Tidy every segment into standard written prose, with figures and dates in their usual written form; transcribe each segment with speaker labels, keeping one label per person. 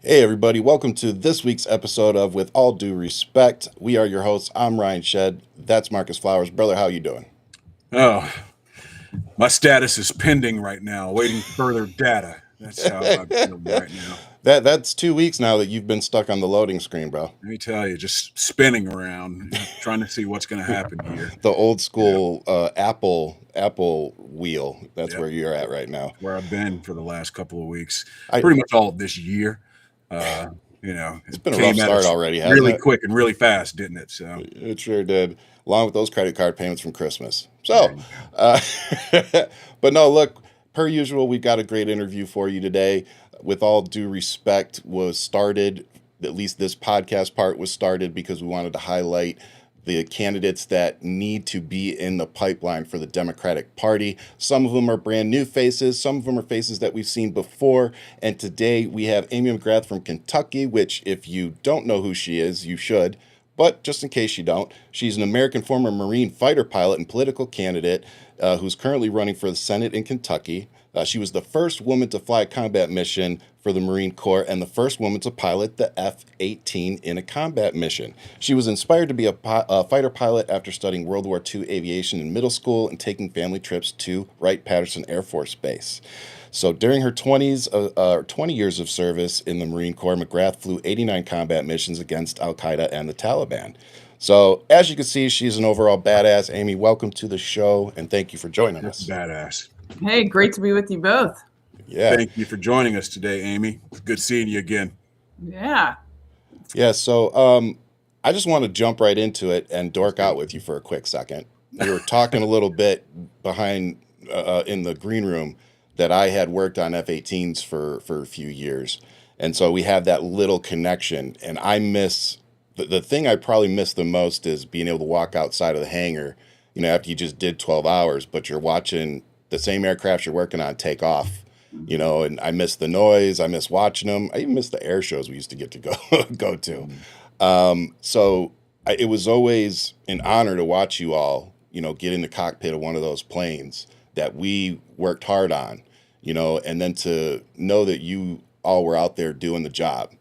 Speaker 1: Hey everybody, welcome to this week's episode of With All Due Respect. We are your hosts. I'm Ryan Shead. That's Marcus Flowers. Brother, how you doing?
Speaker 2: Oh, my status is pending right now, awaiting further data. That's how I'm feeling right now.
Speaker 1: That's 2 weeks now that you've been stuck on the loading screen, bro.
Speaker 2: Let me tell you, just spinning around, trying to see what's going to happen here.
Speaker 1: The old
Speaker 2: Yeah,
Speaker 1: school Apple wheel. That's
Speaker 2: yep,
Speaker 1: where you're at right now.
Speaker 2: where I've been for the last couple of weeks,
Speaker 1: I
Speaker 2: pretty much all of this year. Uh,
Speaker 1: It's
Speaker 2: it
Speaker 1: been a rough
Speaker 2: came at
Speaker 1: start
Speaker 2: us
Speaker 1: already, hasn't
Speaker 2: really
Speaker 1: it?
Speaker 2: quick and really fast, didn't it? So,
Speaker 1: It sure did. Along with those credit card payments from Christmas.
Speaker 2: there
Speaker 1: So,
Speaker 2: you go.
Speaker 1: uh, but no, look, per usual, we've got a great interview for you today. With All Due Respect was started, at least this podcast part was started because we wanted to highlight the candidates that need to be in the pipeline for the Democratic Party. Some of them are brand new faces, some of them are faces that we've seen before. And today we have Amy McGrath from Kentucky, which, if you don't know who she is, you should. But just in case you don't, she's an American former Marine fighter pilot and political candidate who's currently running for the Senate in Kentucky. She was the first woman to fly a combat mission for the Marine Corps and the first woman to pilot the F-18 in a combat mission. She was inspired to be a fighter pilot after studying World War II aviation in middle school and taking family trips to Wright-Patterson Air Force Base. So during her 20 years of service in the Marine Corps, McGrath flew 89 combat missions against Al Qaeda and the Taliban. So as you can see, she's an overall badass. Amy, welcome to the show, and thank you for joining
Speaker 2: That's
Speaker 1: us.
Speaker 2: badass.
Speaker 3: Hey, great to be with you both.
Speaker 1: Yeah,
Speaker 2: Thank you for joining us today, Amy. It's good seeing you again.
Speaker 3: Yeah.
Speaker 1: yeah. So I just want to jump right into it and dork out with you for a quick second. We were talking a little bit behind in the green room that I had worked on F-18s for a few years, and so we have that little connection. And I miss the thing I probably miss the most is being able to walk outside of the hangar, after you just did 12 hours, but you're watching the same aircraft you're working on take off. And I miss the noise. I miss watching them. I even miss the air shows we used to get to go go to.
Speaker 2: Mm.
Speaker 1: It was always an honor to watch you all, get in the cockpit of one of those planes that we worked hard on, and then to know that you all were out there doing the job.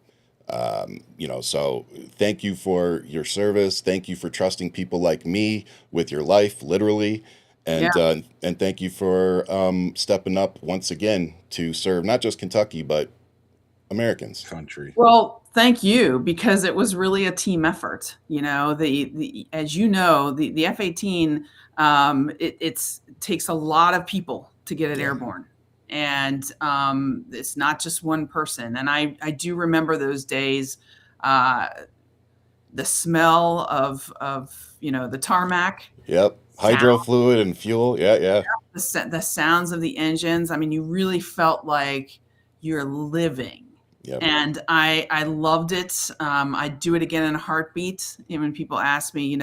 Speaker 1: So thank you for your service. Thank you for trusting people like me with your life, literally.
Speaker 3: Yeah.
Speaker 1: And thank you for stepping up once again to serve not just Kentucky, but Americans.
Speaker 2: Country.
Speaker 3: Well, thank you, because it was really a team effort. As you know, the F-18, it takes a lot of people to get it
Speaker 1: Yeah.
Speaker 3: airborne. And it's not just one person. And I do remember those days, the smell of the tarmac,
Speaker 1: Yep. Hydro fluid and fuel. Yeah, yeah.
Speaker 3: the sounds of the engines. I mean, you really felt like you're living.
Speaker 1: Yep.
Speaker 3: And I loved it. I'd do it again in a heartbeat. When people ask me,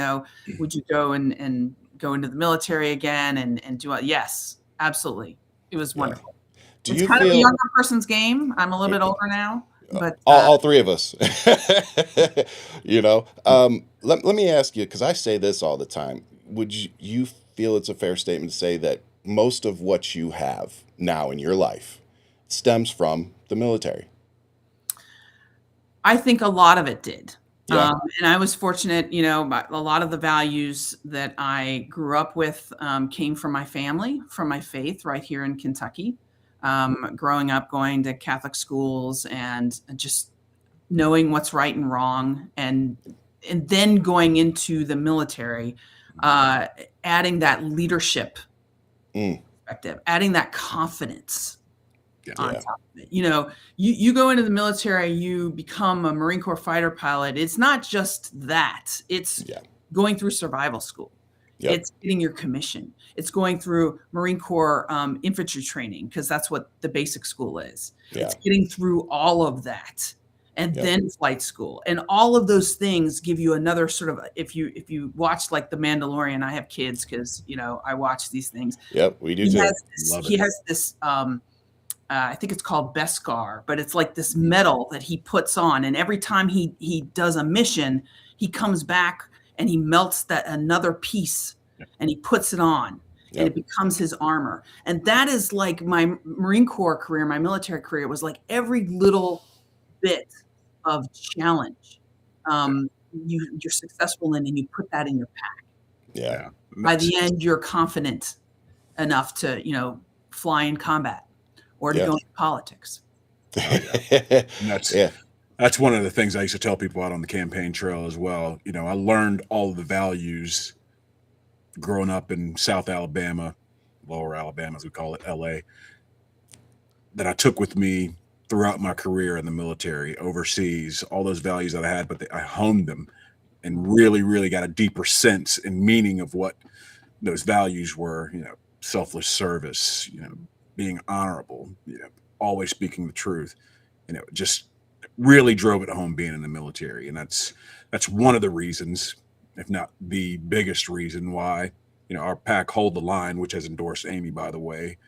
Speaker 3: would you go and go into the military again and do it? Yes, absolutely. It was
Speaker 1: Yeah.
Speaker 3: wonderful.
Speaker 1: Do
Speaker 3: It's
Speaker 1: you
Speaker 3: kind of a
Speaker 1: feel
Speaker 3: younger person's game. I'm a little bit older now, but
Speaker 1: all three of us? Let me ask you, because I say this all the time. Would you feel it's a fair statement to say that most of what you have now in your life stems from the military?
Speaker 3: I think a lot of it did.
Speaker 1: Yeah.
Speaker 3: And I was fortunate, a lot of the values that I grew up with came from my family, from my faith right here in Kentucky. Growing up, going to Catholic schools and just knowing what's right and wrong, and then going into the military, adding that leadership
Speaker 1: Mm.
Speaker 3: perspective, adding that confidence on
Speaker 1: Yeah.
Speaker 3: top of it. You go into the military, you become a Marine Corps fighter pilot. It's not just that. It's
Speaker 1: Yeah.
Speaker 3: going through survival school.
Speaker 1: Yep.
Speaker 3: It's getting your commission. It's going through Marine Corps infantry training, because that's what the basic school is.
Speaker 1: Yeah.
Speaker 3: It's getting through all of that, and
Speaker 1: Yep.
Speaker 3: then flight school, and all of those things give you another sort of. If you watch like The Mandalorian, I have kids because I watch these things.
Speaker 1: Yep. We do
Speaker 3: He
Speaker 1: too.
Speaker 3: has this,
Speaker 2: Love
Speaker 3: he
Speaker 2: it.
Speaker 3: has this I think it's called Beskar, but it's like this metal that he puts on, and every time he does a mission, he comes back and he melts that another piece and he puts it on, and
Speaker 1: Yep.
Speaker 3: it becomes his armor. And that is like my Marine Corps career, my military career was like every little bit of challenge, you're successful in, and you put that in your pack.
Speaker 1: Yeah.
Speaker 2: Yeah.
Speaker 3: By the end, you're confident enough to, fly in combat or to
Speaker 1: Yeah.
Speaker 3: go into politics.
Speaker 2: And that's
Speaker 1: Yeah.
Speaker 2: that's one of the things I used to tell people out on the campaign trail as well. I learned all of the values growing up in South Alabama, Lower Alabama, as we call it, LA, that I took with me throughout my career in the military, overseas, all those values that I had, but I honed them and really, really got a deeper sense and meaning of what those values were, selfless service, being honorable, always speaking the truth, just really drove it home being in the military. And that's one of the reasons, if not the biggest reason why, our PAC Hold the Line, which has endorsed Amy, by the way,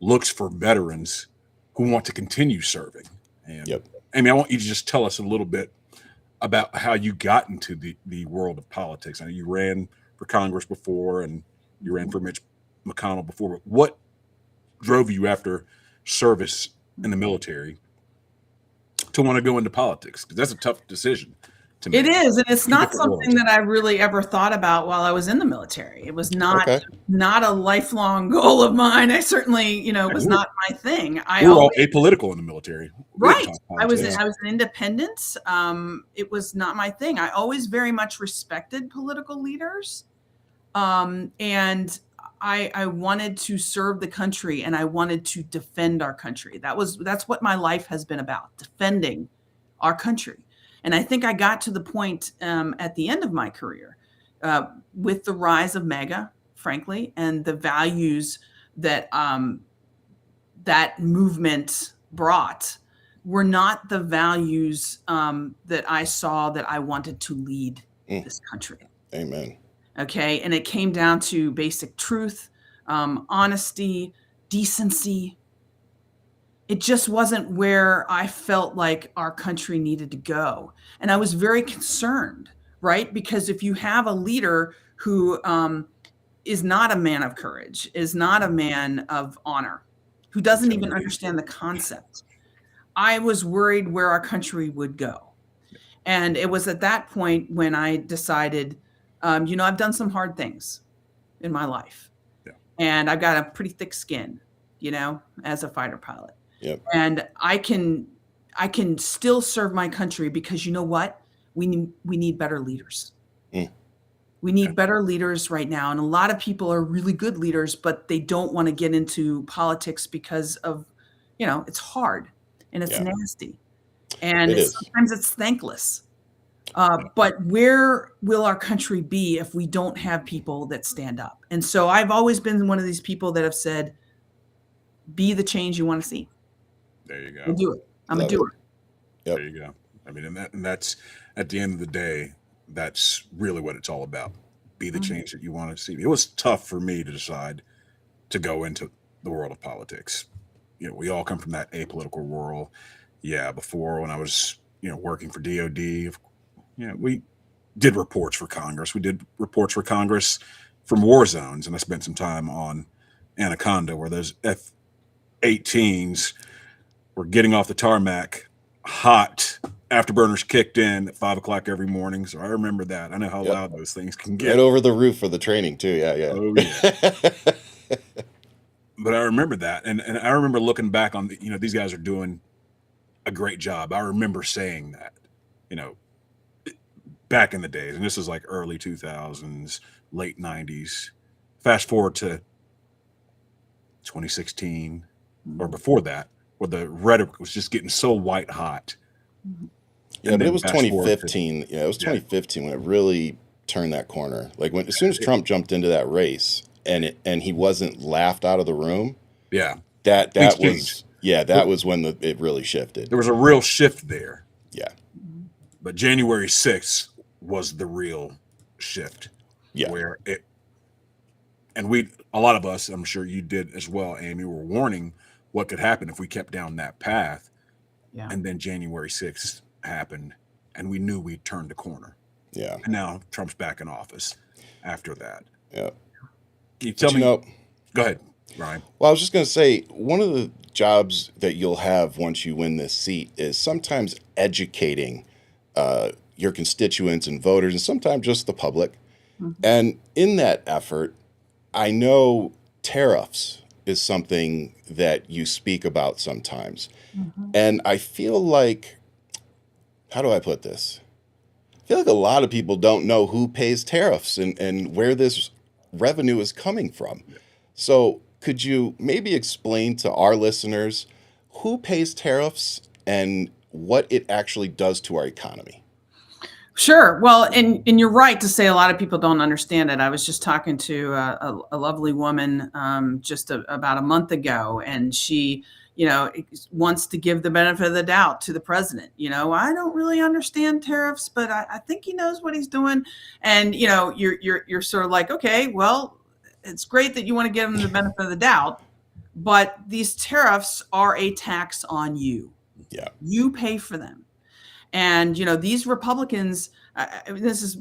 Speaker 2: looks for veterans who want to continue serving. And
Speaker 1: Yep.
Speaker 2: Amy, I want you to just tell us a little bit about how you got into the world of politics. I know you ran for Congress before and you ran for Mitch McConnell before, but what drove you after service in the military to want to go into politics? Because that's a tough decision to make.
Speaker 3: It is, and it's
Speaker 2: Two
Speaker 3: not
Speaker 2: different
Speaker 3: something
Speaker 2: worlds.
Speaker 3: that I really ever thought about while I was in the military. It was not
Speaker 1: Okay.
Speaker 3: not a lifelong goal of mine. I certainly, it was
Speaker 2: We're-
Speaker 3: not my thing. I
Speaker 2: We were all
Speaker 3: always,
Speaker 2: apolitical in the military. We didn't
Speaker 3: right.
Speaker 2: talk
Speaker 3: I was
Speaker 2: politics.
Speaker 3: I was an independent. It was not my thing. I always very much respected political leaders, and I wanted to serve the country, and I wanted to defend our country. That's what my life has been about, defending our country. And I think I got to the point at the end of my career with the rise of MAGA, frankly, and the values that that movement brought were not the values that I saw that I wanted to lead this country.
Speaker 1: Amen.
Speaker 3: Okay. And it came down to basic truth, honesty, decency. It just wasn't where I felt like our country needed to go. And I was very concerned, right? Because if you have a leader who is not a man of courage, is not a man of honor, who doesn't even understand the concept, I was worried where our country would go. And it was at that point when I decided, I've done some hard things in my life.
Speaker 2: Yeah.
Speaker 3: And I've got a pretty thick skin, as a fighter pilot.
Speaker 1: Yep.
Speaker 3: And I can still serve my country because you know what? We need better leaders. We need better leaders right now. And a lot of people are really good leaders, but they don't want to get into politics because of, it's hard and it's nasty. And sometimes it's thankless. But where will our country be if we don't have people that stand up? And so I've always been one of these people that have said, be the change you want to see.
Speaker 2: There you go.
Speaker 3: We'll do it. I'm
Speaker 1: Love
Speaker 3: a doer.
Speaker 1: Yep.
Speaker 2: There you go. I mean, and that's at the end of the day, that's really what it's all about. Be the change that you want to see. It was tough for me to decide to go into the world of politics. We all come from that apolitical world. Yeah, before when I was, working for DOD, we did reports for Congress. We did reports for Congress from war zones, and I spent some time on Anaconda where those F-18s were getting off the tarmac hot. Afterburners kicked in at 5 o'clock every morning. So I remember that. I know how loud those things can get.
Speaker 1: Right over the roof for the training too. Yeah.
Speaker 2: Oh, yeah. But I remember that. And I remember looking back on, these guys are doing a great job. I remember saying that, back in the days. And this is like early 2000s, late 90s. Fast forward to 2016 or before that, where the rhetoric was just getting so white hot.
Speaker 1: Yeah, but it was 2015. Yeah, it was 2015 when it really turned that corner. Like as soon as Trump jumped into that race and he wasn't laughed out of the room.
Speaker 2: Yeah,
Speaker 1: that was when it really shifted.
Speaker 2: There was a real shift there.
Speaker 1: Yeah,
Speaker 2: but January 6th was the real shift.
Speaker 1: Yeah,
Speaker 2: where and a lot of us, I'm sure you did as well, Amy, were warning what could happen if we kept down that path.
Speaker 3: Yeah.
Speaker 2: And then January 6th happened, and we knew we'd turned the corner.
Speaker 1: Yeah.
Speaker 2: And now Trump's back in office after that.
Speaker 1: Yeah.
Speaker 2: Can you tell me?
Speaker 1: Go
Speaker 2: ahead, Ryan.
Speaker 1: Well, I was just going to say, one of the jobs that you'll have once you win this seat is sometimes educating your constituents and voters, and sometimes just the public. And in that effort, I know tariffs is something that you speak about sometimes. And I feel like, how do I put this? I feel like a lot of people don't know who pays tariffs and where this revenue is coming from. So could you maybe explain to our listeners who pays tariffs and what it actually does to our economy?
Speaker 3: Sure. Well, and you're right to say a lot of people don't understand it. I was just talking to a lovely woman about a month ago, and she, wants to give the benefit of the doubt to the president. I don't really understand tariffs, but I think he knows what he's doing. And you're sort of like, okay, well, it's great that you want to give him the benefit of the doubt, but these tariffs are a tax on you.
Speaker 1: Yeah,
Speaker 3: you pay for them. And, these Republicans, this is,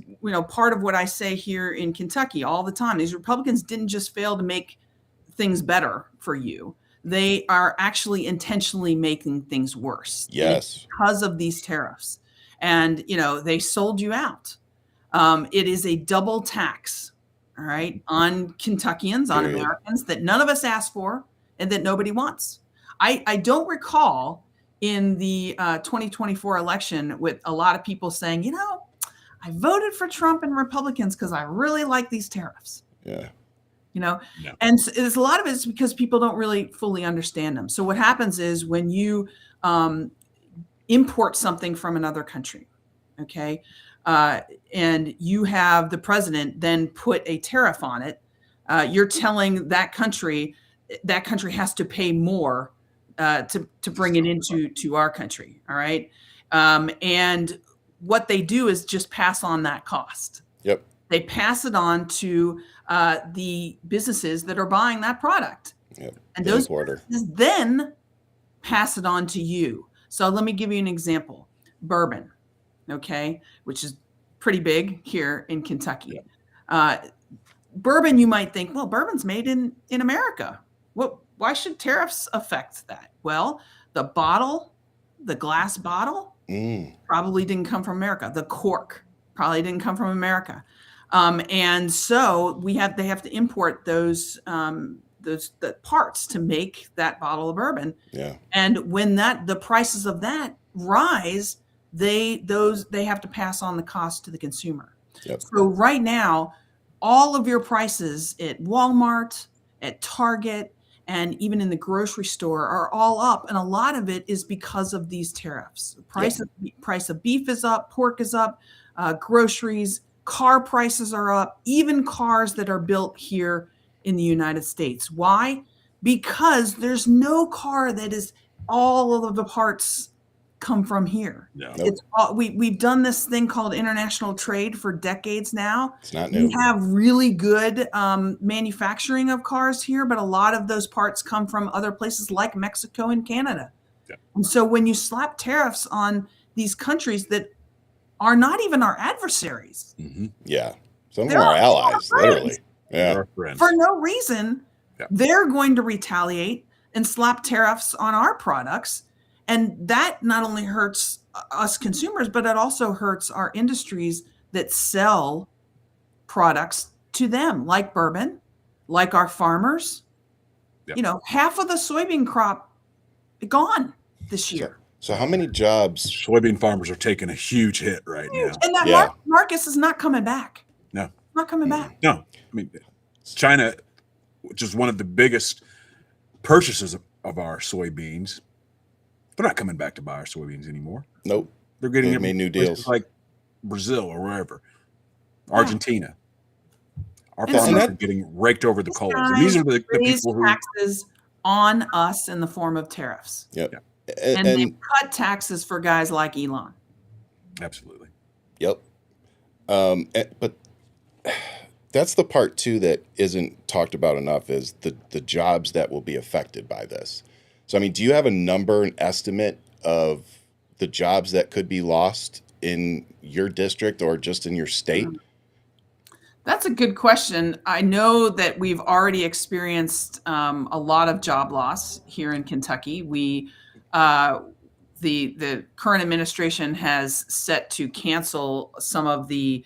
Speaker 3: part of what I say here in Kentucky all the time. These Republicans didn't just fail to make things better for you. They are actually intentionally making things worse.
Speaker 1: yes,
Speaker 3: Because of these tariffs. And, they sold you out. It is a double tax, all right, on Kentuckians, on
Speaker 1: Period.
Speaker 3: Americans that none of us asked for and that nobody wants. I don't recall in the 2024 election with a lot of people saying, I voted for Trump and Republicans because I really like these tariffs.
Speaker 1: Yeah.
Speaker 3: No. And there's a lot of it is because people don't really fully understand them. So what happens is when you import something from another country, okay, and you have the president then put a tariff on it, you're telling that country has to pay more to bring it into our country. All right. And what they do is just pass on that cost.
Speaker 1: Yep.
Speaker 3: They pass it on to the businesses that are buying that product.
Speaker 1: Yep.
Speaker 3: And those businesses then pass it on to you. So let me give you an example. Bourbon, okay, which is pretty big here in Kentucky. Bourbon, you might think, well, bourbon's made in America. Why should tariffs affect that? Well, the glass bottle, probably didn't come from America. The cork probably didn't come from America. And so they have to import those the parts to make that bottle of bourbon.
Speaker 1: Yeah.
Speaker 3: And when the prices of that rise, they have to pass on the cost to the consumer.
Speaker 1: Yep.
Speaker 3: So right now, all of your prices at Walmart, at Target, and even in the grocery store are all up. And a lot of it is because of these tariffs. The price of beef is up, pork is up, groceries, car prices are up, even cars that are built here in the United States. Why? Because there's no car that is all of the parts come from here.
Speaker 2: No.
Speaker 3: It's all, we've done this thing called international trade for decades now.
Speaker 1: It's not new.
Speaker 3: We have really good manufacturing of cars here, but a lot of those parts come from other places like Mexico and Canada.
Speaker 2: Yeah.
Speaker 3: And so when you slap tariffs on these countries that are not even our adversaries.
Speaker 1: Mm-hmm. Yeah. Some of them are allies, literally. Yeah.
Speaker 3: For no reason, they're going to retaliate and slap tariffs on our products. And that not only hurts us consumers, but it also hurts our industries that sell products to them, like bourbon, like our farmers.
Speaker 2: Yep.
Speaker 3: Half of the soybean crop gone this year.
Speaker 1: So how many jobs?
Speaker 2: Soybean farmers are taking a huge hit right now.
Speaker 3: And that Marcus is not coming back.
Speaker 2: No.
Speaker 3: Not coming back.
Speaker 2: No. I mean, China, which is one of the biggest purchasers of our soybeans, they're not coming back to buy our soybeans anymore.
Speaker 1: Nope.
Speaker 2: They're getting
Speaker 1: made new deals
Speaker 2: like Brazil or wherever, Argentina. Our farmers are getting raked over the coals. And these are the people who
Speaker 3: taxes on us in the form of tariffs.
Speaker 1: Yep.
Speaker 3: And they cut taxes for guys like Elon.
Speaker 2: Absolutely.
Speaker 1: Yep. But that's the part too that isn't talked about enough is the jobs that will be affected by this. So, I mean, do you have a number, an estimate of the jobs that could be lost in your district or just in your state?
Speaker 3: That's a good question. I know that we've already experienced a lot of job loss here in Kentucky. The current administration has set to cancel some of the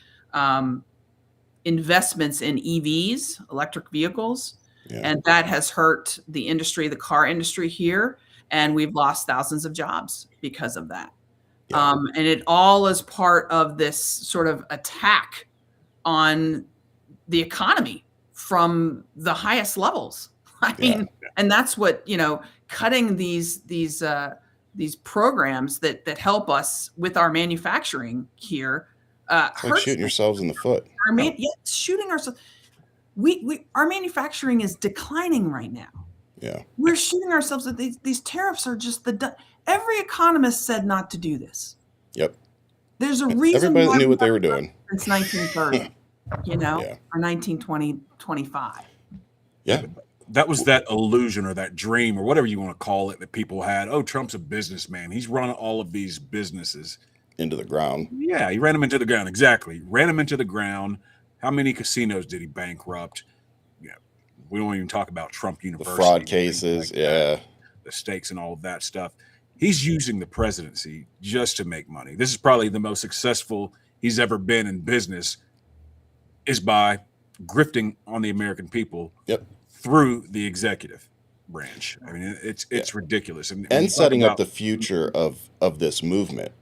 Speaker 3: investments in EVs, electric vehicles,
Speaker 1: Yeah.
Speaker 3: and that has hurt the industry, the car industry here, and we've lost thousands of jobs because of that.
Speaker 1: Yeah.
Speaker 3: And it all is part of this sort of attack on the economy from the highest levels. I
Speaker 1: Yeah.
Speaker 3: mean, and that's what, cutting these programs that help us with our manufacturing here
Speaker 1: It's like
Speaker 3: hurts
Speaker 1: shooting yourselves in the foot.
Speaker 3: shooting ourselves. Our manufacturing is declining right now.
Speaker 1: Yeah.
Speaker 3: We're shooting ourselves at these tariffs are just every economist said not to do this.
Speaker 1: Yep.
Speaker 3: There's a reason
Speaker 1: Everybody
Speaker 3: why
Speaker 1: knew
Speaker 3: we
Speaker 1: what they were
Speaker 3: haven't
Speaker 1: doing.
Speaker 3: since 1930,
Speaker 1: Yeah.
Speaker 3: or 1920, 25.
Speaker 1: Yeah.
Speaker 2: That was that illusion or that dream or whatever you want to call it that people had. Oh, Trump's a businessman. He's run all of these businesses
Speaker 1: Into the ground.
Speaker 2: Yeah, he ran them into the ground. Exactly. Ran them into the ground. How many casinos did he bankrupt? Yeah. We don't even talk about Trump
Speaker 1: The
Speaker 2: University.
Speaker 1: fraud cases.
Speaker 2: Like
Speaker 1: Yeah.
Speaker 2: The stakes and all of that stuff. He's using the presidency just to make money. This is probably the most successful he's ever been in business is by grifting on the American people through the executive branch. I mean, it's ridiculous.
Speaker 1: And setting up the future of this movement.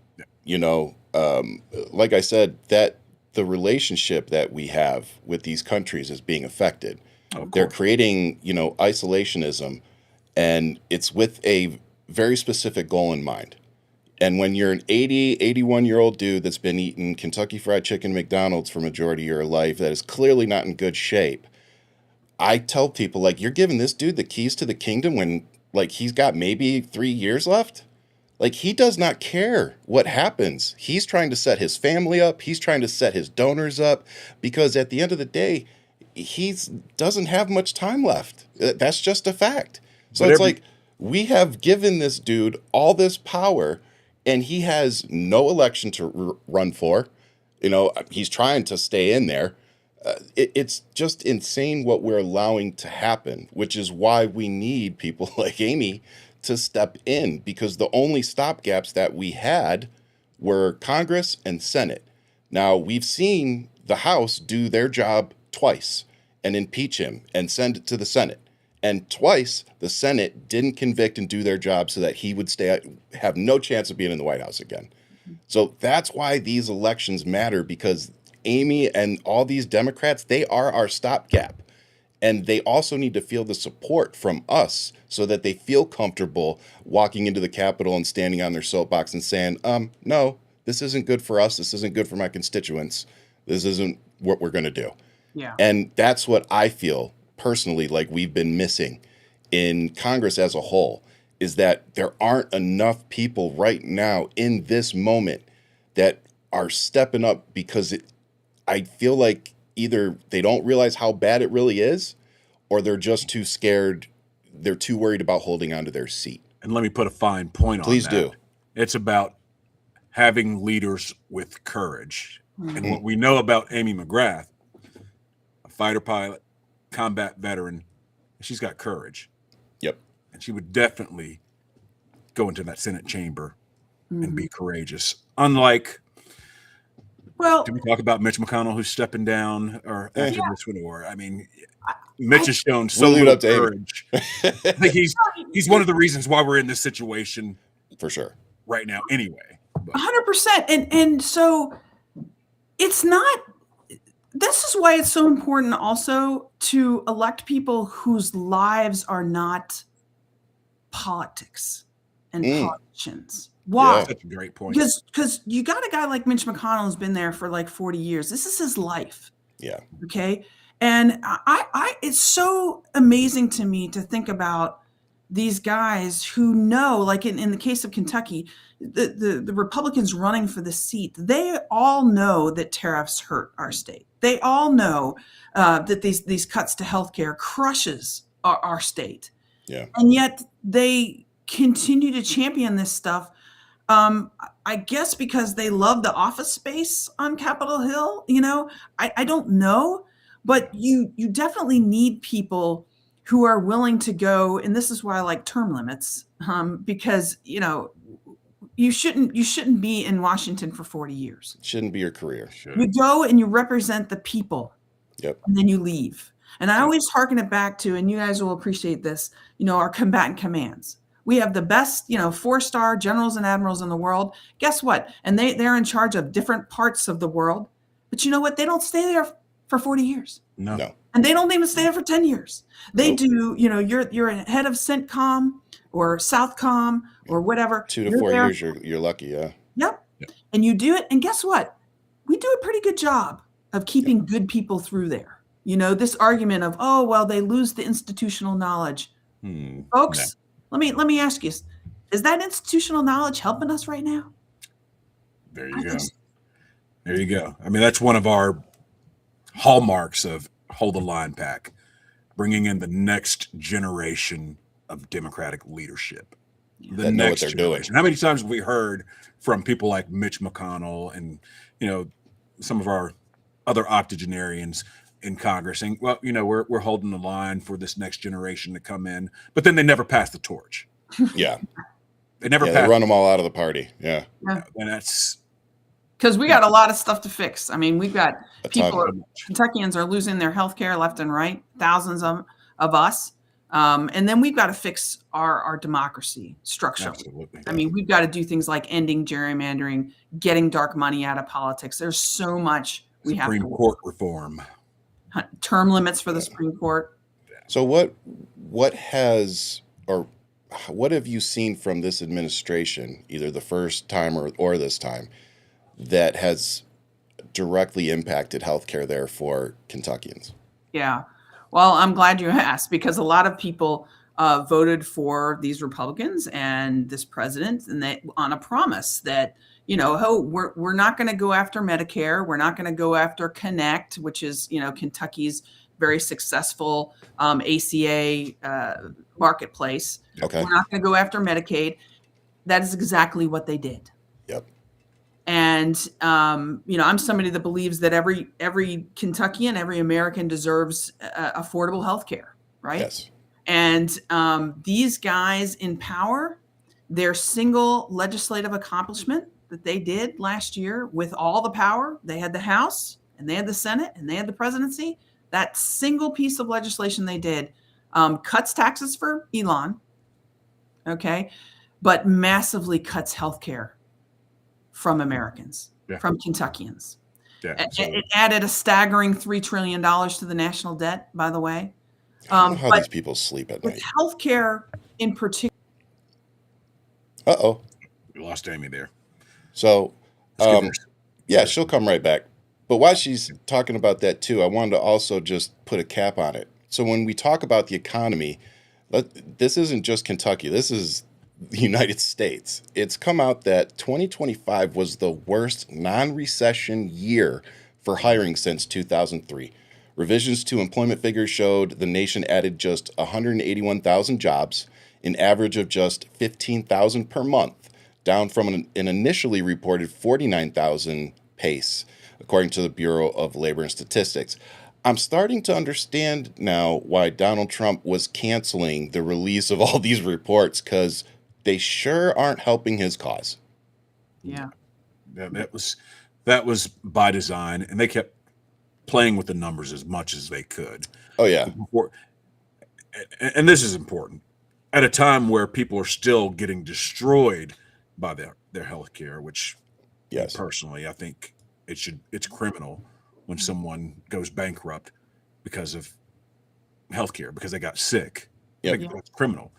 Speaker 1: Like I said, that the relationship that we have with these countries is being affected. They're creating, isolationism, and it's with a very specific goal in mind. And when you're an 80, 81-year-old dude that's been eating Kentucky Fried Chicken, McDonald's for majority of your life, that is clearly not in good shape, I tell people, like, you're giving this dude the keys to the kingdom when, like, he's got maybe 3 years left? Like, he does not care what happens. He's trying to set his family up. He's trying to set his donors up, because at the end of the day, he doesn't have much time left. That's just a fact. So it's like, we have given this dude all this power, and he has no election to run for. He's trying to stay in there. It's just insane what we're allowing to happen, which is why we need people like Amy to step in, because the only stopgaps that we had were Congress and Senate. Now, we've seen the House do their job twice and impeach him and send it to the Senate. And twice, the Senate didn't convict and do their job so that he would have no chance of being in the White House again. So that's why these elections matter, because Amy and all these Democrats, they are our stopgap. And they also need to feel the support from us so that they feel comfortable walking into the Capitol and standing on their soapbox and saying, no, this isn't good for us. This isn't good for my constituents. This isn't what we're going to do.
Speaker 3: Yeah.
Speaker 1: And that's what I feel personally like we've been missing in Congress as a whole, is that there aren't enough people right now in this moment that are stepping up, because I feel like either they don't realize how bad it really is, or they're just too scared. They're too worried about holding onto their seat.
Speaker 2: And let me put a fine point on that.
Speaker 1: Please do.
Speaker 2: It's about having leaders with courage. And what we know about Amy McGrath, a fighter pilot, combat veteran, she's got courage.
Speaker 1: Yep.
Speaker 2: And she would definitely go into that Senate chamber and be courageous. Unlike, did we talk about Mitch McConnell, who's stepping down or after this war? I mean, Mitch has shown so little courage. I think he's one of the reasons why we're in this situation
Speaker 1: for sure
Speaker 2: right now. Anyway,
Speaker 3: 100%, and so it's not. This is why it's so important also to elect people whose lives are not politics and politicians. Why?
Speaker 2: Yeah, that's a great point.
Speaker 3: Because you got a guy like Mitch McConnell who's been there for like 40 years. This is his life.
Speaker 1: Yeah.
Speaker 3: Okay. And I it's so amazing to me to think about these guys who know, like in the case of Kentucky, the Republicans running for the seat, they all know that tariffs hurt our state. They all know that these cuts to healthcare crushes our state.
Speaker 1: Yeah.
Speaker 3: And yet they continue to champion this stuff. I guess because they love the office space on Capitol Hill. I don't know. But you definitely need people who are willing to go, and this is why I like term limits, because you shouldn't be in Washington for 40 years.
Speaker 1: Shouldn't be your career.
Speaker 3: You go and you represent the people.
Speaker 1: Yep.
Speaker 3: And then you leave. And I always harken it back to, and you guys will appreciate this, our combatant commands. We have the best, 4-star generals and admirals in the world. Guess what? And they're in charge of different parts of the world. But you know what? They don't stay there for 40 years.
Speaker 1: No.
Speaker 3: And they don't even stay there for 10 years. They
Speaker 1: Nope.
Speaker 3: do, you're a head of CENTCOM or Southcom or whatever.
Speaker 1: 2 to 4 years, you're lucky, yeah.
Speaker 3: Yep. And you do it. And guess what? We do a pretty good job of keeping good people through there. This argument of, oh, well, they lose the institutional knowledge. Folks, let me ask you, is that institutional knowledge helping us right now?
Speaker 2: There you go. There you go. I mean, that's one of our hallmarks of Hold the Line Pack, bringing in the next generation of Democratic leadership. The
Speaker 1: That know
Speaker 2: next
Speaker 1: what they're doing.
Speaker 2: generation. How many times have we heard from people like Mitch McConnell and, some of our other octogenarians in Congress saying, well, we're holding the line for this next generation to come in, but then they never pass the torch.
Speaker 1: Yeah.
Speaker 2: They never
Speaker 1: They
Speaker 2: pass.
Speaker 1: run them all out of the party. Yeah.
Speaker 2: And that's
Speaker 3: because we got a lot of stuff to fix. I mean, we've got
Speaker 1: A ton.
Speaker 3: Kentuckians are losing their health care left and right, thousands of us. And then we've got to fix our democracy structurally.
Speaker 2: absolutely.
Speaker 3: I mean, we've got to do things like ending gerrymandering, getting dark money out of politics. There's so much we have
Speaker 2: Supreme
Speaker 3: to
Speaker 2: Court reform.
Speaker 3: term limits for the Supreme Court.
Speaker 1: So what have you seen from this administration, either the first time or this time, that has directly impacted healthcare there for Kentuckians?
Speaker 3: Yeah. Well, I'm glad you asked, because a lot of people voted for these Republicans and this president, and they on a promise that, we're not going to go after Medicare. We're not going to go after Connect, which is, Kentucky's very successful ACA marketplace.
Speaker 1: Okay.
Speaker 3: We're not going to go after Medicaid. That is exactly what they did.
Speaker 1: Yep.
Speaker 3: And, I'm somebody that believes that every Kentuckian, every American deserves affordable health care, right?
Speaker 1: Yes.
Speaker 3: And these guys in power, their single legislative accomplishment that they did last year with all the power, they had the House and they had the Senate and they had the presidency. That single piece of legislation they did cuts taxes for Elon, okay, but massively cuts health care from Americans, from Kentuckians.
Speaker 2: Yeah.
Speaker 3: It added a staggering $3 trillion to the national debt, by the way.
Speaker 1: I don't know how these people sleep at
Speaker 3: With
Speaker 1: night.
Speaker 3: healthcare in particular.
Speaker 1: Uh-oh.
Speaker 2: We lost Amy there.
Speaker 1: So,
Speaker 2: Let's give her-
Speaker 1: yeah, she'll come right back. But while she's talking about that too, I wanted to also just put a cap on it. So when we talk about the economy, this isn't just Kentucky. This is the United States. It's come out that 2025 was the worst non-recession year for hiring since 2003. Revisions to employment figures showed the nation added just 181,000 jobs, an average of just 15,000 per month, down from an initially reported 49,000 pace, according to the Bureau of Labor and Statistics. I'm starting to understand now why Donald Trump was canceling the release of all these reports, because they sure aren't helping his cause.
Speaker 3: Yeah.
Speaker 2: That was by design, and they kept playing with the numbers as much as they could.
Speaker 1: Oh, yeah.
Speaker 2: And this is important. At a time where people are still getting destroyed by their health care, which
Speaker 1: Yes.
Speaker 2: personally, I think it's criminal when someone goes bankrupt because of healthcare, because they got sick.
Speaker 1: Yep.
Speaker 2: I think that's criminal.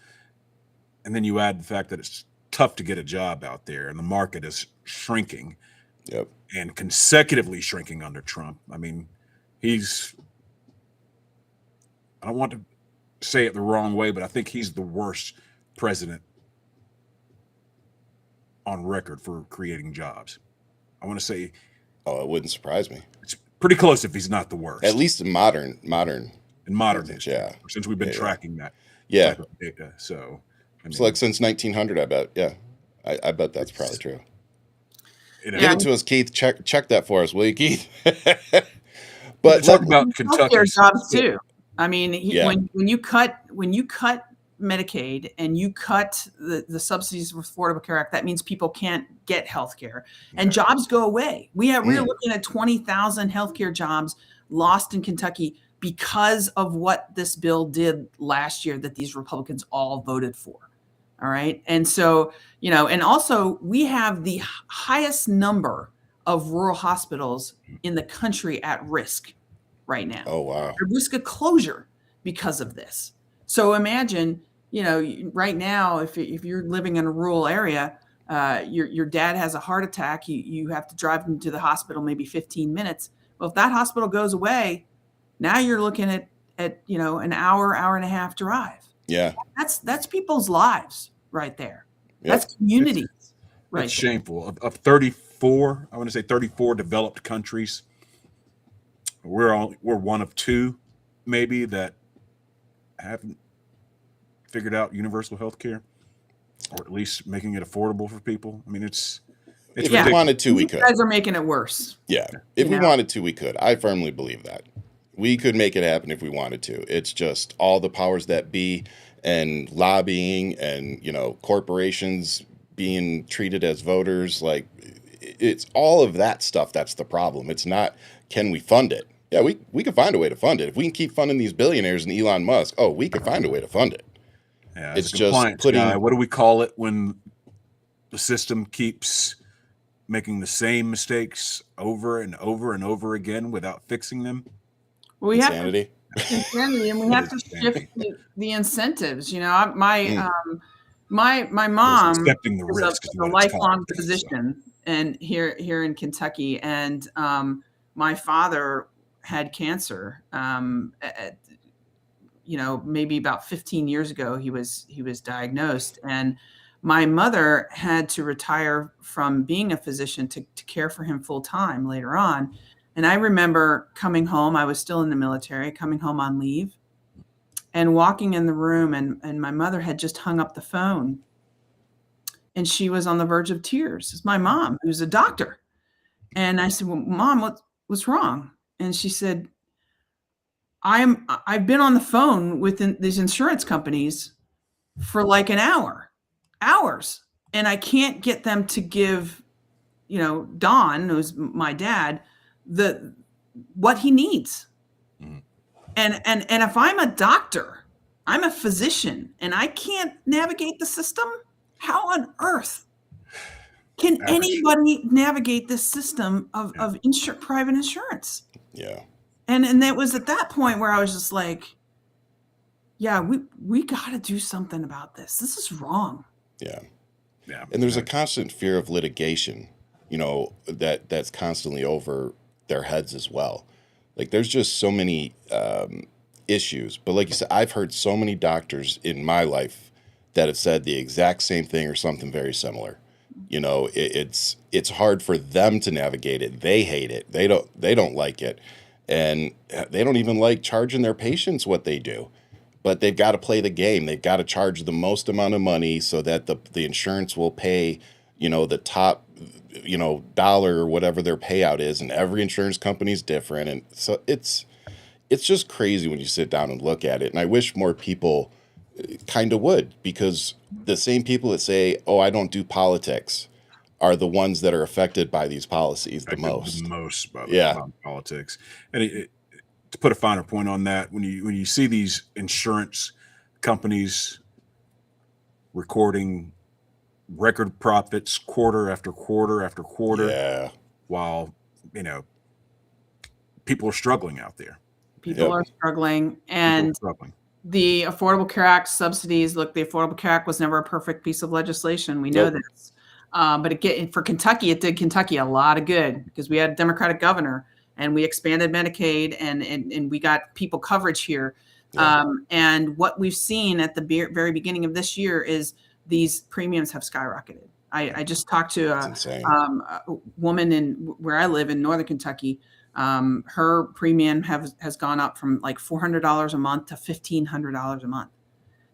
Speaker 2: And then you add the fact that it's tough to get a job out there and the market is shrinking.
Speaker 1: Yep.
Speaker 2: And consecutively shrinking under Trump. I mean, I don't want to say it the wrong way, but I think he's the worst president on record for creating jobs. I want to say
Speaker 1: Oh, it wouldn't surprise me.
Speaker 2: it's pretty close if he's not the worst.
Speaker 1: At least in modern.
Speaker 2: in modern history,
Speaker 1: Yeah.
Speaker 2: since we've been
Speaker 1: Yeah.
Speaker 2: tracking that
Speaker 1: Yeah.
Speaker 2: type of data. So, I
Speaker 1: It's
Speaker 2: mean,
Speaker 1: like since 1900, I bet. Yeah. I bet that's probably true.
Speaker 2: you know,
Speaker 1: Get it to us, Keith. Check that for us, will you, Keith? But
Speaker 2: talk about Kentucky.
Speaker 3: Healthcare jobs too. I mean,
Speaker 1: Yeah.
Speaker 3: when you cut Medicaid and you cut the subsidies for Affordable Care Act, that means people can't get health care and jobs go away. We're looking at 20,000 healthcare jobs lost in Kentucky because of what this bill did last year that these Republicans all voted for. All right. And so, and also we have the highest number of rural hospitals in the country at risk right now.
Speaker 1: Oh, wow.
Speaker 3: At risk of closure because of this. So imagine, right now, if you're living in a rural area, your dad has a heart attack, you have to drive him to the hospital maybe 15 minutes. Well, if that hospital goes away, now you're looking at an hour and a half drive.
Speaker 1: Yeah.
Speaker 3: That's people's lives right there.
Speaker 1: Yep.
Speaker 3: That's communities.
Speaker 2: It's shameful. Of 34, I want to say 34 developed countries, we're one of two maybe that haven't figured out universal health care, or at least making it affordable for people. I mean, it's
Speaker 1: if we wanted to, we could.
Speaker 3: You guys are making it worse.
Speaker 1: Yeah. If we wanted to, we could. I firmly believe that. We could make it happen if we wanted to. It's just all the powers that be and lobbying and, corporations being treated as voters. Like, it's all of that stuff that's the problem. It's not, can we fund it? Yeah, we can find a way to fund it. If we can keep funding these billionaires and Elon Musk, we can find a way to fund it.
Speaker 2: Yeah,
Speaker 1: it's just putting.
Speaker 2: What do we call it when the system keeps making the same mistakes over and over and over again without fixing them?
Speaker 3: Well,
Speaker 1: insanity.
Speaker 3: And we have to shift the incentives. My mom
Speaker 2: accepting the risk
Speaker 3: is a lifelong physician, and here in Kentucky, and my father had cancer. Maybe about 15 years ago, he was diagnosed, and my mother had to retire from being a physician to care for him full time later on. And I remember coming home, I was still in the military, coming home on leave and walking in the room, and my mother had just hung up the phone and she was on the verge of tears. It's my mom, who's a doctor. And I said, well, Mom, what's wrong? And she said, I've been on the phone with these insurance companies for like an hours, and I can't get them to give, Don, who's my dad, what he needs. Mm-hmm. And if I'm a doctor, I'm a physician, and I can't navigate the system, how on earth can anybody navigate this system of private insurance?
Speaker 1: Yeah.
Speaker 3: And that was at that point where I was just like, yeah, we got to do something about this. This is wrong.
Speaker 1: Yeah. Yeah. And there's a constant fear of litigation, that's constantly over their heads as well. Like, there's just so many issues. But like you said, I've heard so many doctors in my life that have said the exact same thing or something very similar. It's hard for them to navigate it. They hate it. They don't like it. And they don't even like charging their patients what they do. But they've got to play the game. They've got to charge the most amount of money so that the insurance will pay, the top, dollar or whatever their payout is. And every insurance company is different. And so it's just crazy when you sit down and look at it. And I wish more people kind of would, because the same people that say, I don't do politics, are the ones that are affected by these policies the most.
Speaker 2: By politics. And to put a finer point on that, when you see these insurance companies recording record profits quarter after quarter after quarter, while people are struggling out there.
Speaker 3: People are struggling, and the Affordable Care Act subsidies. Look, the Affordable Care Act was never a perfect piece of legislation. We know this. But for Kentucky, it did Kentucky a lot of good because we had a Democratic governor and we expanded Medicaid and we got people coverage here. Yeah. And what we've seen at the very beginning of this year is these premiums have skyrocketed. I just talked to a woman where I live in Northern Kentucky. Her premium has gone up from like $400 a month to $1,500 a month.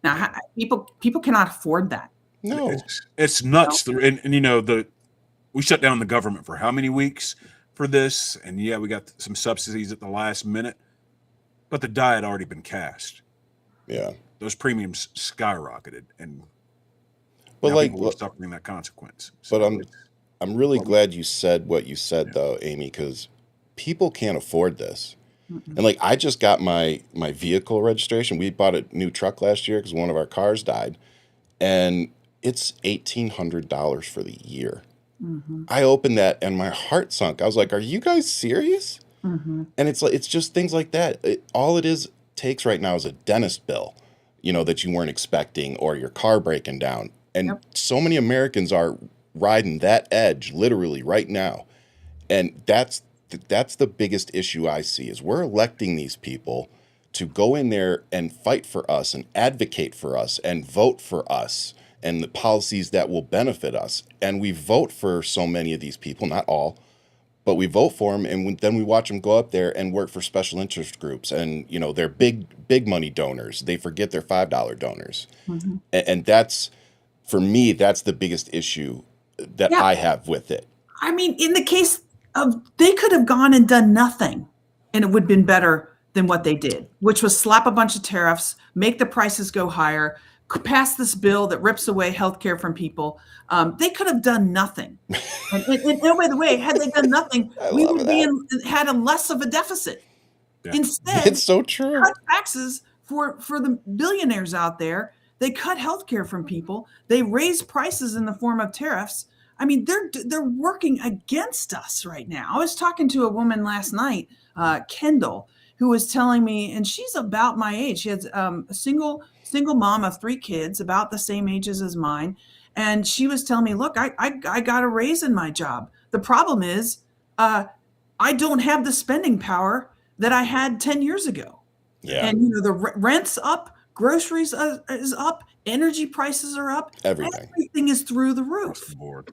Speaker 3: Now, people cannot afford that.
Speaker 2: No, it's nuts. And we shut down the government for how many weeks? for this, and yeah, we got some subsidies at the last minute, but the die had already been cast.
Speaker 1: Yeah.
Speaker 2: Those premiums skyrocketed, and
Speaker 1: But
Speaker 2: now
Speaker 1: like,
Speaker 2: people are suffering that consequence.
Speaker 1: but
Speaker 2: So
Speaker 1: I'm really glad you said what you said though, Amy, because people can't afford this.
Speaker 3: Mm-mm.
Speaker 1: And like, I just got my vehicle registration. We bought a new truck last year because one of our cars died, and it's $1,800 for the year.
Speaker 3: Mm-hmm.
Speaker 1: I opened that and my heart sunk. I was like, "Are you guys serious?"
Speaker 3: Mm-hmm.
Speaker 1: And it's like, it's just things like that. All it is takes right now is a dentist bill, that you weren't expecting, or your car breaking down. And
Speaker 3: Yep.
Speaker 1: so many Americans are riding that edge literally right now. And that's the biggest issue I see is we're electing these people to go in there and fight for us and advocate for us and vote for us and the policies that will benefit us. And we vote for so many of these people, not all, but we vote for them, and then we watch them go up there and work for special interest groups, and they're big money donors. They forget their $5 donors,
Speaker 3: Mm-hmm.
Speaker 1: and that's, for me, that's the biggest issue that
Speaker 3: Yeah.
Speaker 1: I have with it.
Speaker 3: I mean, in the case of, they could have gone and done nothing, and it would have been better than what they did, which was slap a bunch of tariffs, make the prices go higher, pass this bill that rips away healthcare from people. They could have done nothing. And by the way, had they done nothing,
Speaker 1: I
Speaker 3: we
Speaker 1: love
Speaker 3: would had a less of a deficit.
Speaker 2: Yeah.
Speaker 3: Instead,
Speaker 1: It's so true.
Speaker 3: cut taxes for the billionaires out there. They cut healthcare from people. They raise prices in the form of tariffs. I mean, they're working against us right now. I was talking to a woman last night, Kendall, who was telling me, and she's about my age. She has a single mom of 3 kids, about the same ages as mine. And she was telling me, look, I got a raise in my job. The problem is I don't have the spending power that I had 10 years ago.
Speaker 1: Yeah.
Speaker 3: And the rent's up, groceries is up, energy prices are up.
Speaker 1: Everything
Speaker 3: is through the roof.
Speaker 2: Across the board.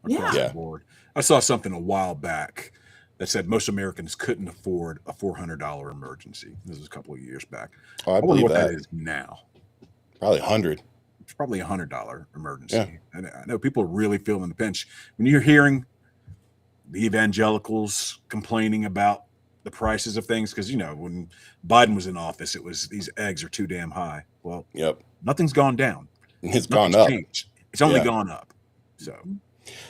Speaker 3: Yeah.
Speaker 2: Across the board. I saw something a while back that said most Americans couldn't afford a $400 emergency. This was a couple of years back.
Speaker 1: Oh, I
Speaker 2: wonder
Speaker 1: believe
Speaker 2: what
Speaker 1: that.
Speaker 2: that is now.
Speaker 1: Probably 100.
Speaker 2: It's probably $100 emergency.
Speaker 1: Yeah.
Speaker 2: And I know people are really feeling the pinch. When you're hearing the evangelicals complaining about the prices of things, because when Biden was in office, it was these eggs are too damn high. Well,
Speaker 1: Yep.
Speaker 2: nothing's gone down.
Speaker 1: It's gone up.
Speaker 2: Changed. It's only gone up. So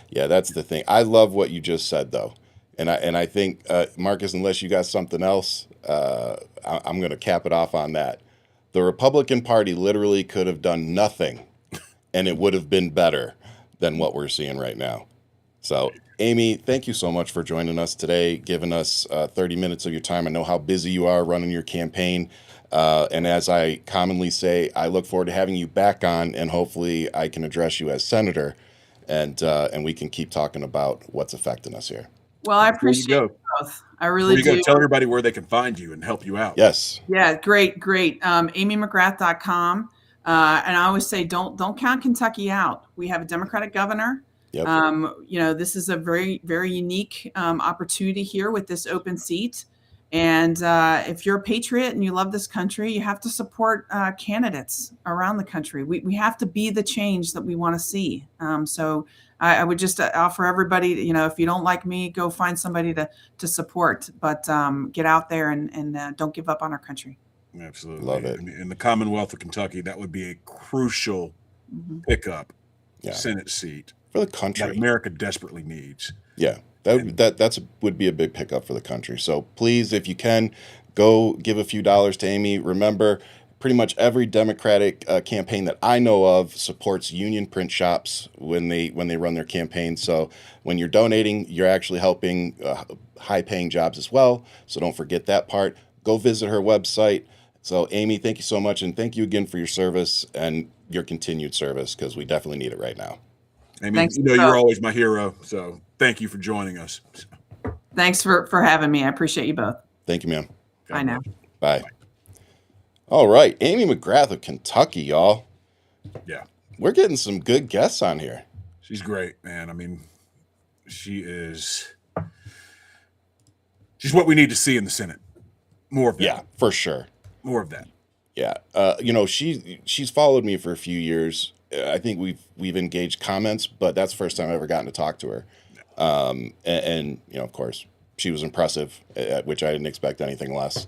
Speaker 1: yeah, that's the thing. I love what you just said though. And I think Marcus, unless you got something else, I'm going to cap it off on that. The Republican Party literally could have done nothing, and it would have been better than what we're seeing right now. So, Amy, thank you so much for joining us today, giving us 30 minutes of your time. I know how busy you are running your campaign. And as I commonly say, I look forward to having you back on, and hopefully I can address you as senator, and we can keep talking about what's affecting us here.
Speaker 3: Well, I appreciate both. I really do.
Speaker 2: Tell everybody where they can find you and help you out.
Speaker 1: Yes.
Speaker 3: Yeah, great. AmyMcGrath.com. And I always say, don't count Kentucky out. We have a Democratic governor. Yep. This is a very, very unique opportunity here with this open seat. And if you're a patriot and you love this country, you have to support candidates around the country. We have to be the change that we want to see. So I would just offer everybody, if you don't like me, go find somebody to support. But get out there and don't give up on our country.
Speaker 2: Absolutely.
Speaker 1: Love it.
Speaker 2: In the Commonwealth of Kentucky, that would be a crucial pickup Senate seat
Speaker 1: for the country
Speaker 2: that America desperately needs.
Speaker 1: Yeah. That would be a big pickup for the country. So please, if you can, go give a few dollars to Amy. Remember, pretty much every Democratic campaign that I know of supports union print shops when they run their campaigns. So when you're donating, you're actually helping high-paying jobs as well. So don't forget that part. Go visit her website. So Amy, thank you so much, and thank you again for your service and your continued service, because we definitely need it right now.
Speaker 2: Amy, you're always my hero. So thank you for joining us.
Speaker 3: Thanks for having me. I appreciate you both.
Speaker 1: Thank you, ma'am.
Speaker 3: Bye now.
Speaker 1: Bye. All right. Amy McGrath of Kentucky, y'all.
Speaker 2: Yeah.
Speaker 1: We're getting some good guests on here.
Speaker 2: She's great, man. I mean, she's what we need to see in the Senate. More of that.
Speaker 1: Yeah, for sure.
Speaker 2: More of that.
Speaker 1: Yeah. She's followed me for a few years. I think we've engaged comments, but that's the first time I've ever gotten to talk to her. And of course, she was impressive, at which I didn't expect anything less.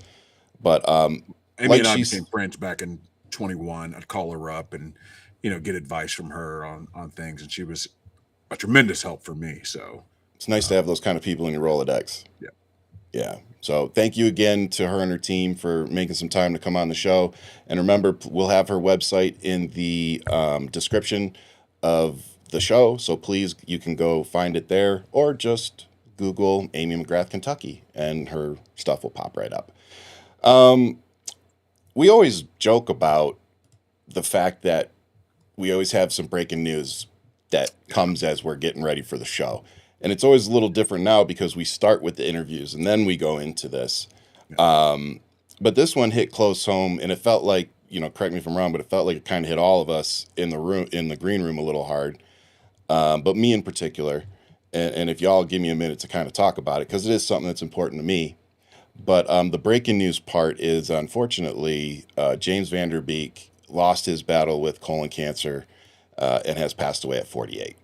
Speaker 1: But
Speaker 2: Amy
Speaker 1: like
Speaker 2: and I
Speaker 1: she's
Speaker 2: became friends back in 21. I'd call her up and, get advice from her on things, and she was a tremendous help for me. So
Speaker 1: it's nice to have those kind of people in your Rolodex.
Speaker 2: yeah.
Speaker 1: Yeah. So thank you again to her and her team for making some time to come on the show. And remember, we'll have her website in the description of the show. So please, you can go find it there, or just Google Amy McGrath, Kentucky, and her stuff will pop right up. We always joke about the fact that we always have some breaking news that comes as we're getting ready for the show. And it's always a little different now because we start with the interviews and then we go into this. But this one hit close home, and it felt like, correct me if I'm wrong, but it felt like it kind of hit all of us in the green room a little hard. But me in particular. And if y'all give me a minute to kind of talk about it, because it is something that's important to me. But the breaking news part is, unfortunately, James Van Der Beek lost his battle with colon cancer and has passed away at 48.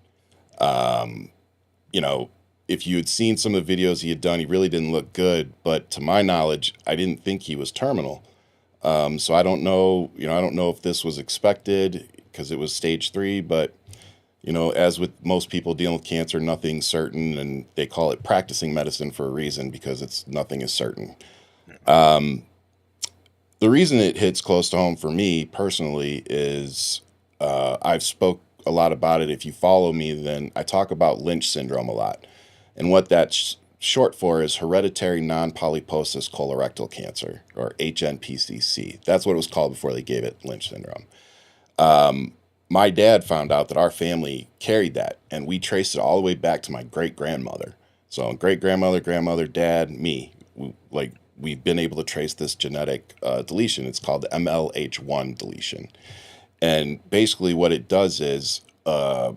Speaker 1: If you had seen some of the videos he had done, he really didn't look good. But to my knowledge, I didn't think he was terminal. So I don't know, I don't know if this was expected because it was stage 3. But, as with most people dealing with cancer, nothing's certain. And they call it practicing medicine for a reason, because nothing is certain. The reason it hits close to home for me personally is I've spoke a lot about it. If you follow me, then I talk about Lynch syndrome a lot. And what that's short for is hereditary non-polyposis colorectal cancer, or HNPCC. That's what it was called before they gave it Lynch syndrome. My dad found out that our family carried that, and we traced it all the way back to my great-grandmother. So great-grandmother, grandmother, dad, me. We've been able to trace this genetic deletion. It's called the MLH1 deletion. And basically what it does is a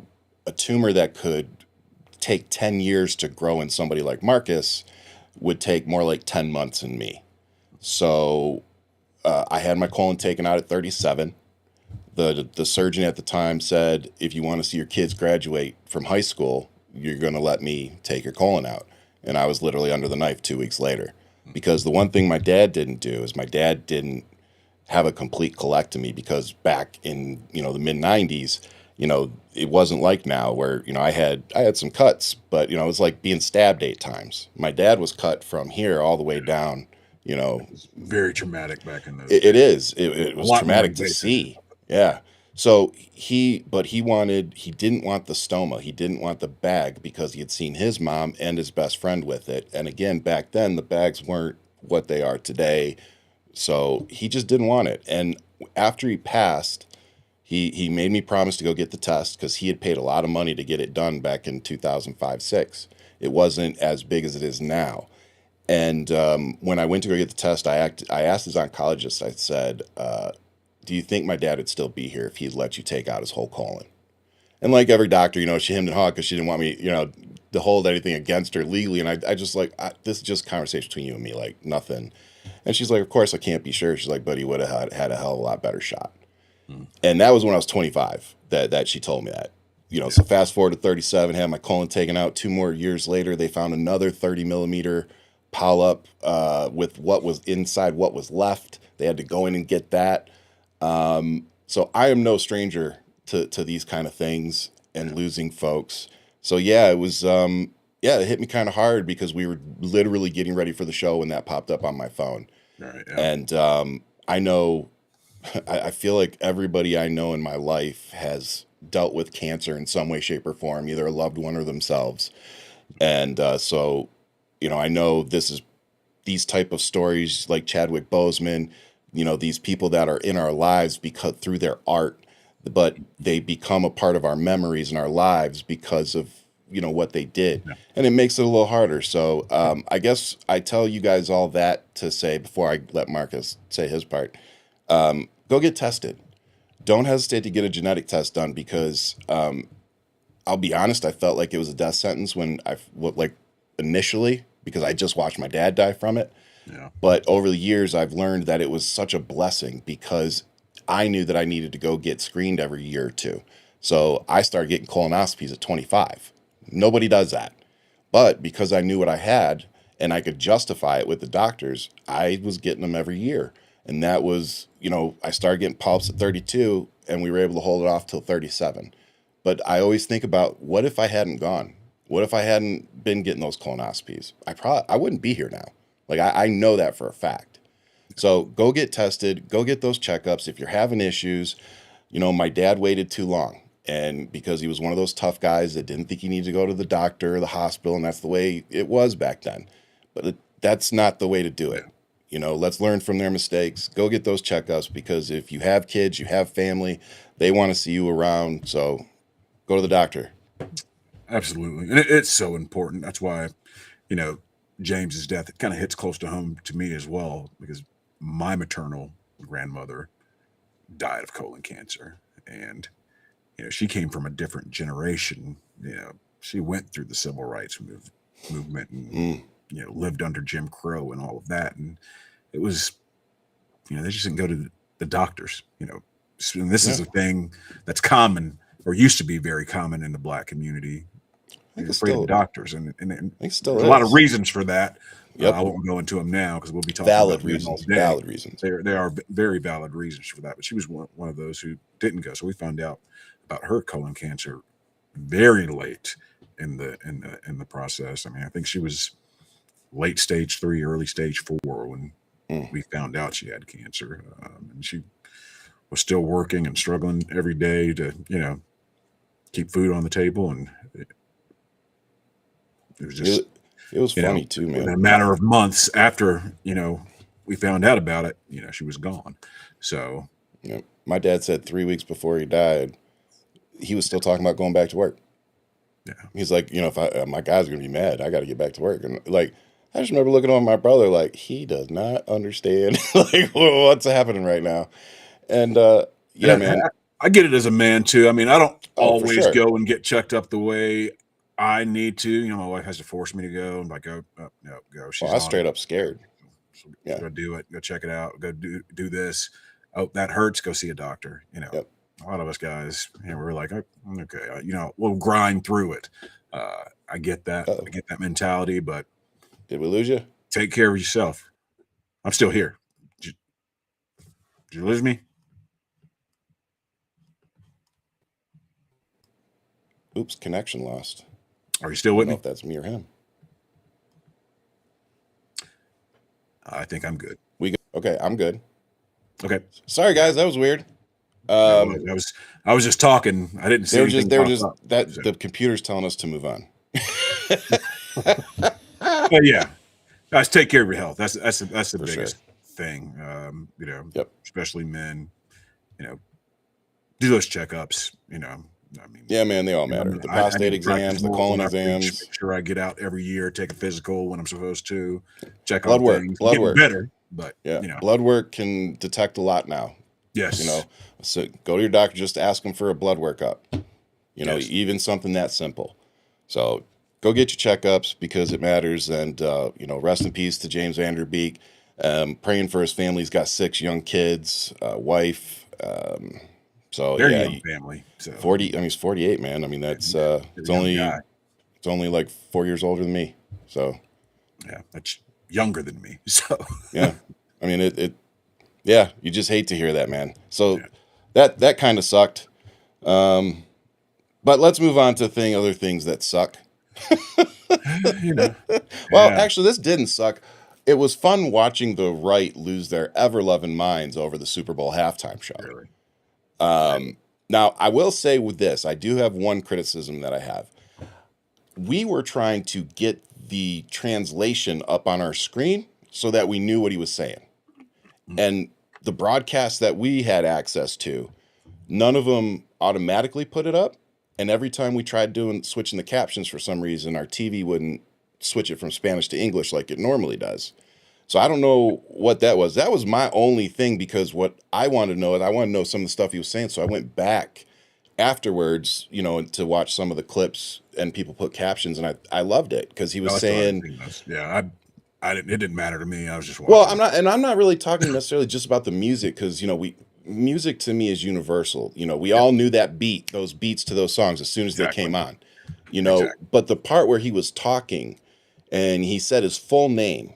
Speaker 1: tumor that could take 10 years to grow in somebody like Marcus would take more like 10 months in me. So I had my colon taken out at 37. The surgeon at the time said, if you want to see your kids graduate from high school, you're going to let me take your colon out. And I was literally under the knife 2 weeks later. Because the one thing my dad didn't do is my dad didn't have a complete colectomy, because back in, the mid 90s, it wasn't like now where, I had some cuts, but, it was like being stabbed 8 times. My dad was cut from here all the way down,
Speaker 2: It was very traumatic back in those
Speaker 1: It
Speaker 2: days.
Speaker 1: is. It
Speaker 2: A
Speaker 1: was
Speaker 2: lot more
Speaker 1: traumatic to
Speaker 2: invasive.
Speaker 1: see. Yeah. So he didn't want the stoma. He didn't want the bag because he had seen his mom and his best friend with it. And again, back then the bags weren't what they are today. So he just didn't want it. And after he passed, he made me promise to go get the test, because he had paid a lot of money to get it done back in 2005-06. It wasn't as big as it is now. And when I went to go get the test, I asked his oncologist, I said, do you think my dad would still be here if he'd let you take out his whole colon? And like every doctor, she hemmed and hawed because she didn't want me, to hold anything against her legally. And I just this is just a conversation between you and me, like nothing. And she's like, of course I can't be sure. She's like, but he would have had a hell of a lot better shot. And that was when I was 25 that she told me that. So fast forward to 37, had my colon taken out. 2 more years later, they found another 30 millimeter polyp with what was inside what was left. They had to go in and get that. So I am no stranger to these kind of things and losing folks. So yeah, it was, it hit me kind of hard because we were literally getting ready for the show when that popped up on my phone.
Speaker 2: Right, yeah.
Speaker 1: And I know, I feel like everybody I know in my life has dealt with cancer in some way, shape, or form, either a loved one or themselves. And so, I know these type of stories like Chadwick Boseman, these people that are in our lives because through their art, but they become a part of our memories and our lives because of, what they did. Yeah. And it makes it a little harder. So I guess I tell you guys all that to say, before I let Marcus say his part, go get tested. Don't hesitate to get a genetic test done, because I'll be honest, I felt like it was a death sentence when initially, because I just watched my dad die from it.
Speaker 2: Yeah.
Speaker 1: But over the years, I've learned that it was such a blessing, because I knew that I needed to go get screened every year or 2. So I started getting colonoscopies at 25. Nobody does that. But because I knew what I had, and I could justify it with the doctors, I was getting them every year. And that was, I started getting polyps at 32 and we were able to hold it off till 37. But I always think about, what if I hadn't gone? What if I hadn't been getting those colonoscopies? I wouldn't be here now. Like I know that for a fact. So go get tested, go get those checkups. If you're having issues, my dad waited too long. And because he was one of those tough guys that didn't think he needed to go to the doctor or the hospital, and that's the way it was back then. But that's not the way to do it. Let's learn from their mistakes. Go get those checkups, because if you have kids, you have family, they want to see you around. So go to the doctor.
Speaker 2: Absolutely. And it's so important. That's why, James's death, it kind of hits close to home to me as well, because my maternal grandmother died of colon cancer. And, she came from a different generation. She went through the civil rights movement and, lived under Jim Crow and all of that. And it was, they just didn't go to the doctors, and this is a thing that's common, or used to be very common in the Black community. You're afraid of doctors, and there's a lot of reasons for that.
Speaker 1: Yep.
Speaker 2: I won't go into them now because we'll be talking
Speaker 1: valid
Speaker 2: about
Speaker 1: reasons.
Speaker 2: All day.
Speaker 1: Valid reasons.
Speaker 2: They are very valid reasons for that. But she was one of those who didn't go. So we found out about her colon cancer very late in the process. I mean, I think she was late stage 3, early stage 4 when we found out she had cancer, and she was still working and struggling every day to keep food on the table, and it was just
Speaker 1: it was funny too, man.
Speaker 2: In a matter of months after we found out about it, she was gone. So
Speaker 1: my dad said 3 weeks before he died, he was still talking about going back to work.
Speaker 2: Yeah,
Speaker 1: he's like, if my guys are gonna be mad, I got to get back to work. And like, I just remember looking at my brother like, he does not understand like what's happening right now. And man,
Speaker 2: I get it as a man too. I mean, I don't always
Speaker 1: sure.
Speaker 2: go and get checked up the way I need to. My wife has to force me to go, and I go, oh, no, go. She's
Speaker 1: I was straight up scared.
Speaker 2: So go do it. Go check it out. Go do this. Oh, that hurts. Go see a doctor. A lot of us guys, we're like, oh, okay, we'll grind through it. I get that. I get that mentality, but
Speaker 1: did we lose you?
Speaker 2: Take care of yourself. I'm still here. Did you lose me?
Speaker 1: Oops, connection lost.
Speaker 2: Are you still with me?
Speaker 1: I don't know if that's me or him.
Speaker 2: I think I'm good.
Speaker 1: Okay, I'm good.
Speaker 2: Okay.
Speaker 1: Sorry, guys, that was weird.
Speaker 2: I was just talking. I didn't see.
Speaker 1: They were just the computer's telling us to move on.
Speaker 2: But yeah, guys, take care of your health. That's the biggest thing. Especially men. Do those checkups.
Speaker 1: Yeah, man, they all matter. The prostate exams, the colon exams.
Speaker 2: Make sure I get out every year, take a physical when I'm supposed to. Check
Speaker 1: blood
Speaker 2: on
Speaker 1: work.
Speaker 2: things.
Speaker 1: Blood work.
Speaker 2: Better, but
Speaker 1: blood work can detect a lot now.
Speaker 2: Yes.
Speaker 1: So go to your doctor, just ask them for a blood workup. Even something that simple. So go get your checkups because it matters. And rest in peace to James Vanderbeek. Praying for his family. He's got 6 young kids, wife. So
Speaker 2: very young family. So
Speaker 1: 40. I mean, he's 48, man. I mean, that's it's only like 4 years older than me. So
Speaker 2: yeah, that's younger than me. So
Speaker 1: yeah, I mean yeah, you just hate to hear that, man. So that kind of sucked. But let's move on to other things that suck. Well, actually, this didn't suck. It was fun watching the right lose their ever-loving minds over the Super Bowl halftime show.
Speaker 2: Really?
Speaker 1: Now, I will say with this, I do have one criticism that I have. We were trying to get the translation up on our screen so that we knew what he was saying. And the broadcast that we had access to, none of them automatically put it up. And every time we tried switching the captions for some reason, our TV wouldn't switch it from Spanish to English like it normally does. So I don't know what that was. That was my only thing, because what I wanted to know is I wanted to know some of the stuff he was saying. So I went back afterwards, to watch some of the clips, and people put captions, and I loved it because he was saying,
Speaker 2: it didn't matter to me. I was just watching.
Speaker 1: Well, I'm not really talking necessarily just about the music, because music to me is universal. We all knew those beats to those songs as soon as they came on. But the part where he was talking, And he said his full name.